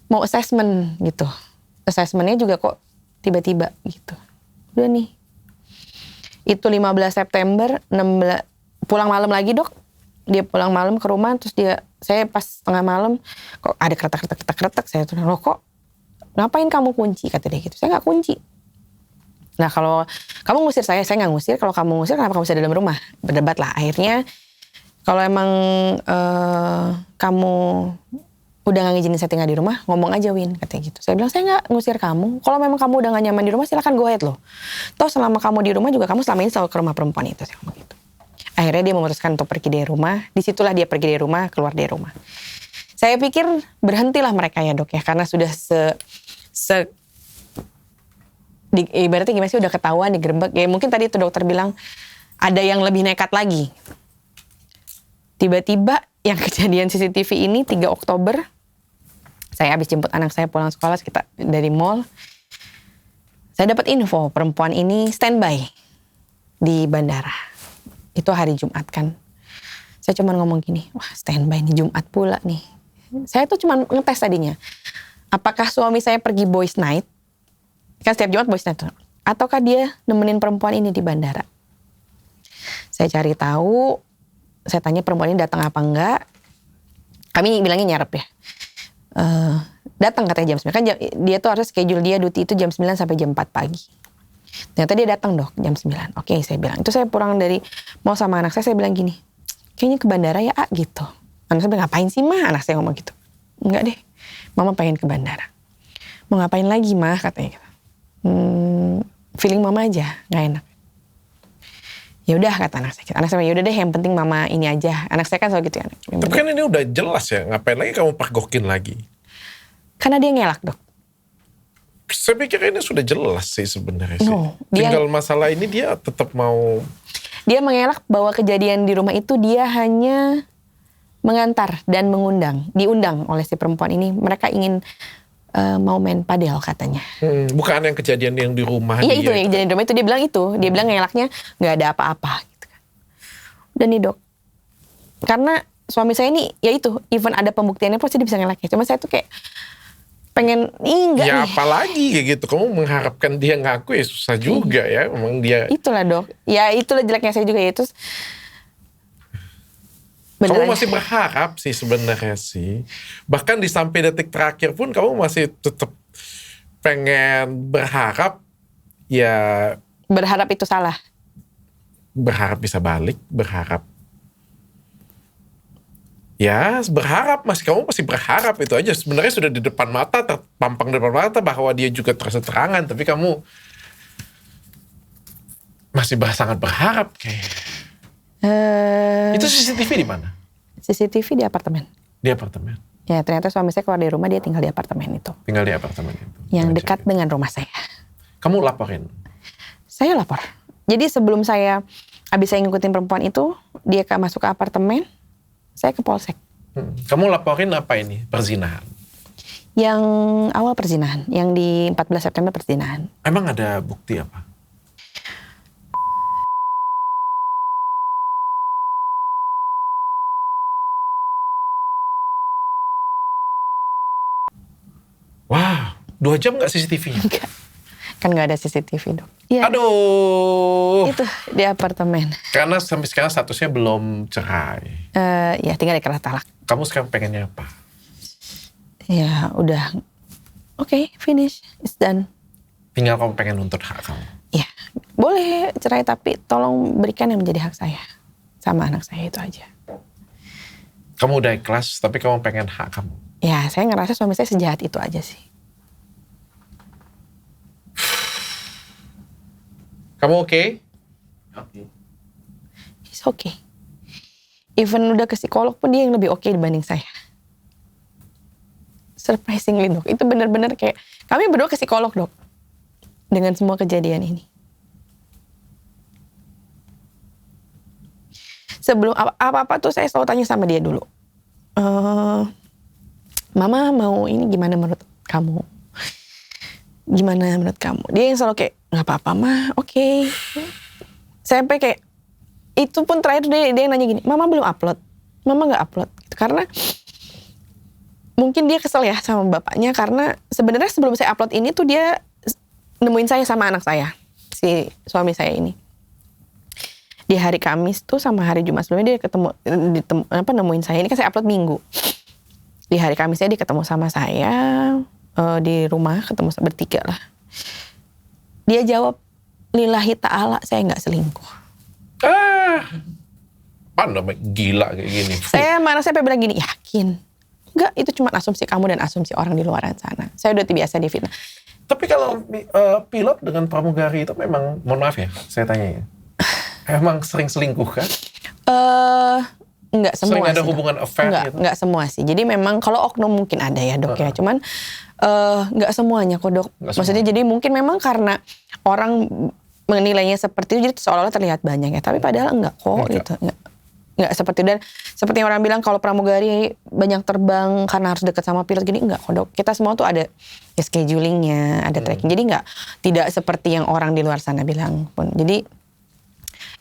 mau assessment gitu. Assessmentnya juga kok tiba-tiba gitu. Udah nih. Itu 15 September, 16 pulang malam lagi dok. Dia pulang malam ke rumah, terus saya pas tengah malam kok ada kretak. Saya tuh, loh kok ngapain kamu kunci, kata dia gitu. Saya nggak kunci. Nah kalau kamu ngusir saya nggak ngusir. Kalau kamu ngusir, kenapa kamu bisa dalam rumah? Berdebat lah. Akhirnya kalau emang kamu udah nggak ngizinin saya tinggal di rumah, ngomong aja Win, katanya gitu. Saya bilang, saya nggak ngusir kamu. Kalau memang kamu udah nggak nyaman di rumah, silakan go ahead loh. Toh selama kamu di rumah juga kamu selama ini selalu ke rumah perempuan itu. Saya ngomong gitu. Akhirnya dia memutuskan untuk pergi dari rumah. Disitulah dia pergi dari rumah, keluar dari rumah. Saya pikir berhentilah mereka ya dok ya, karena sudah ibaratnya gimana sih, udah ketahuan digerebek. Ya mungkin tadi itu dokter bilang ada yang lebih nekat lagi. Tiba-tiba yang kejadian CCTV ini 3 Oktober, saya habis jemput anak saya pulang sekolah kita dari mall. Saya dapat info perempuan ini standby di bandara. Itu hari Jumat kan. Saya cuma ngomong gini, wah standby nih Jumat pula nih. Saya tuh cuma ngetes tadinya. Apakah suami saya pergi boys night? Kan setiap Jumat boys night tuh. Ataukah dia nemenin perempuan ini di bandara? Saya cari tahu. Saya tanya perempuan ini datang apa enggak. Kami bilangnya nyarep ya. Datang katanya jam 9. Kan dia tuh harus schedule dia duty itu jam 9 sampai jam 4 pagi. Ternyata dia datang dok jam 9. Oke, saya bilang. Itu saya pulang dari mau sama anak saya bilang gini. Kayaknya ke bandara ya gitu. Anak saya bilang, ngapain sih mah? Anak saya ngomong gitu. Enggak deh. Mama pengen ke bandara. Mau ngapain lagi mah katanya gitu. Feeling mama aja nggak enak. Ya udah kata anak saya. Anak saya ya udah deh, yang penting mama ini aja. Anak saya kan selalu gitu ya. Tapi kan ini udah jelas ya, ngapain lagi kamu pergokin lagi? Karena dia ngelak dok. Saya pikir ini sudah jelas sih sebenarnya sih. No, tinggal masalah ini dia tetap mau. Dia mengelak bahwa kejadian di rumah itu dia hanya mengantar dan diundang oleh si perempuan ini. Mereka ingin mau main padel katanya. Bukan yang kejadian yang di rumah. Iya itu yang kejadian di rumah itu dia bilang itu. Dia bilang ngelaknya nggak ada apa-apa. Gitu kan. Udah nih dok. Karena suami saya ini ya itu, even ada pembuktiannya pasti dia bisa ngelaknya. Cuma saya tuh kayak pengen enggak ya nih. Apalagi kayak gitu. Kamu mengharapkan dia ngaku ya susah juga ya. Memang dia. Itulah dok. Ya itulah jeleknya saya juga ya. Terus Bener Kamu aja. masih berharap sih sebenarnya sih. Bahkan di sampai detik terakhir pun kamu masih tetap pengen berharap, ya Berharap itu salah. berharap bisa balik, berharap. Ya berharap, kamu masih berharap itu aja. Sebenarnya sudah di depan mata, terpampang di depan mata bahwa dia juga terang-terangan. Tapi kamu masih sangat berharap kayak. Itu CCTV di mana? CCTV di apartemen. Di apartemen. Ya ternyata suami saya keluar dari rumah, dia tinggal di apartemen itu. Tinggal di apartemen itu. Yang dekat dengan rumah saya. Kamu laporin? Saya lapor. Jadi sebelum saya habis saya ngikutin perempuan itu, dia masuk ke apartemen, saya ke polsek. Kamu laporin apa ini? Perzinahan? Yang awal perzinahan, yang di 14 September perzinahan. Emang ada bukti apa? Wah, 2 jam nggak CCTV-nya? Enggak. Kan nggak ada CCTV, Dok. Ya, Aduh. itu di apartemen. Karena sampai sekarang statusnya belum cerai. Ya tinggal ikrah talak. Kamu sekarang pengennya apa? Ya udah, oke, finish, it's done. Tinggal kamu pengen nuntut hak kamu. Ya, boleh cerai tapi tolong berikan yang menjadi hak saya. Sama anak saya itu aja. Kamu udah ikhlas, tapi kamu pengen hak kamu. Ya, saya ngerasa suami saya sejahat itu aja sih. Kamu oke? Oke. He's okay. Even udah ke psikolog pun dia yang lebih oke dibanding saya. Surprisingly, Dok. Itu benar-benar kayak, kami berdua ke psikolog, Dok. Dengan semua kejadian ini. Sebelum apa-apa tuh saya selalu tanya sama dia dulu. Mama mau ini gimana menurut kamu? Gimana menurut kamu? Dia yang selalu kayak, nggak apa-apa mah, oke. Sampai kayak, itu pun terakhir dia yang nanya gini, Mama belum upload? Mama nggak upload? Gitu. Karena mungkin dia kesel ya sama bapaknya, karena sebenarnya sebelum saya upload ini tuh dia nemuin saya sama anak saya, si suami saya ini. Di hari Kamis tuh sama hari Jumat sebelumnya dia nemuin saya. Ini kan saya upload Minggu. Di hari Kamisnya dia ketemu sama saya di rumah, ketemu bertiga lah. Dia jawab, lillahi ta'ala saya nggak selingkuh. Mana gila kayak gini. Saya bilang gini, yakin? Enggak, itu cuma asumsi kamu dan asumsi orang di luar sana. Saya udah biasa difitnah. Tapi kalau pilot dengan pramugari itu memang, mohon maaf ya, saya tanya ya. Emang sering selingkuh kan? Enggak semua sering ada sih, hubungan Dok. affair gitu? Enggak semua sih. Jadi memang kalau oknum mungkin ada ya, Dok ya. Cuman enggak semuanya kok, Dok. Maksudnya jadi mungkin memang karena orang menilainya seperti itu jadi seolah-olah terlihat banyak ya. Tapi padahal enggak kok gitu. Enggak seperti itu. Dan seperti yang orang bilang kalau pramugari banyak terbang karena harus dekat sama pilot gini, enggak kok, Dok. Kita semua tuh ada ya, schedulingnya, ada tracking. Jadi tidak seperti yang orang di luar sana bilang pun. Jadi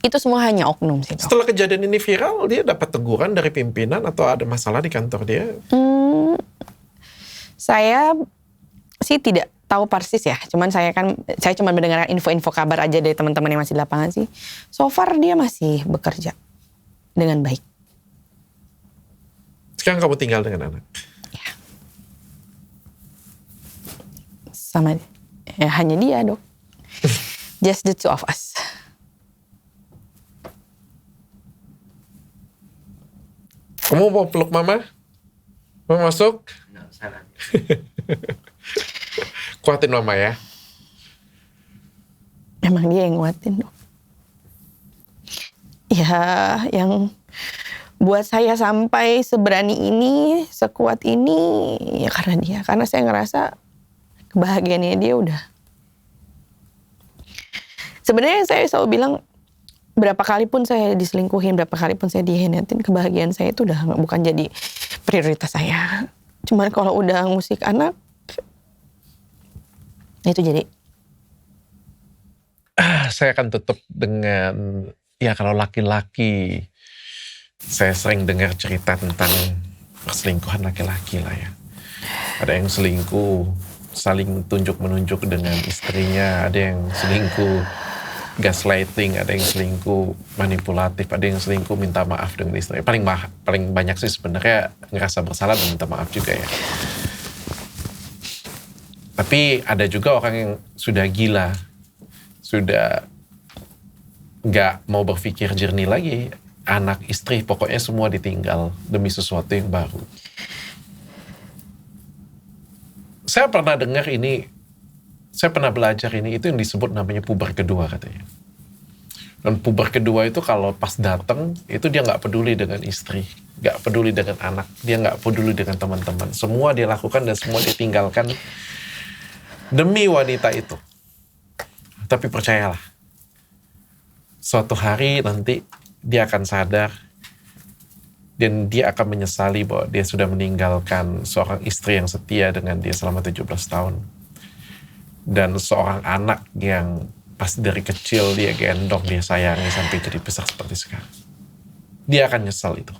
itu semua hanya oknum sih, Dok. Setelah kejadian ini viral, dia dapat teguran dari pimpinan atau ada masalah di kantor dia? Saya sih tidak tahu persis ya. Saya cuma mendengar info-info kabar aja dari teman-teman yang masih di lapangan sih. So far dia masih bekerja dengan baik. Sekarang kamu tinggal dengan anak? Ya. Sama ya, hanya dia, Dok. Just the two of us. Kamu mau peluk mama? Mau masuk? Nggak usah nanti. Kuatin mama ya. Memang dia yang nguatin, Dok. Ya, yang buat saya sampai seberani ini, sekuat ini, ya karena dia. Karena saya ngerasa kebahagiaannya dia udah. Sebenarnya saya selalu bilang, berapa kali pun saya diselingkuhin, berapa kali pun saya dihianatin, kebahagiaan saya itu udah bukan jadi prioritas saya. Cuman kalau udah ngusik anak, itu jadi. Saya akan tutup dengan, ya kalau laki-laki, saya sering dengar cerita tentang perselingkuhan laki-laki lah ya. Ada yang selingkuh, saling tunjuk-menunjuk dengan istrinya, ada yang selingkuh, gaslighting, ada yang selingkuh manipulatif, ada yang selingkuh minta maaf dengan istri. Paling banyak sih sebenarnya ngerasa bersalah dan minta maaf juga ya. Tapi ada juga orang yang sudah gila, sudah nggak mau berpikir jernih lagi, anak, istri, pokoknya semua ditinggal demi sesuatu yang baru. Saya pernah dengar ini, saya pernah belajar ini, itu yang disebut namanya puber kedua katanya. Dan puber kedua itu kalau pas datang, itu dia nggak peduli dengan istri, nggak peduli dengan anak, dia nggak peduli dengan teman-teman. Semua dia lakukan dan semua dia tinggalkan demi wanita itu. Tapi percayalah, suatu hari nanti dia akan sadar dan dia akan menyesali bahwa dia sudah meninggalkan seorang istri yang setia dengan dia selama 17 tahun. Dan seorang anak yang pas dari kecil dia gendong, dia sayangi sampai jadi besar seperti sekarang. Dia akan nyesal itu.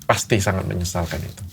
Pasti sangat menyesalkan itu.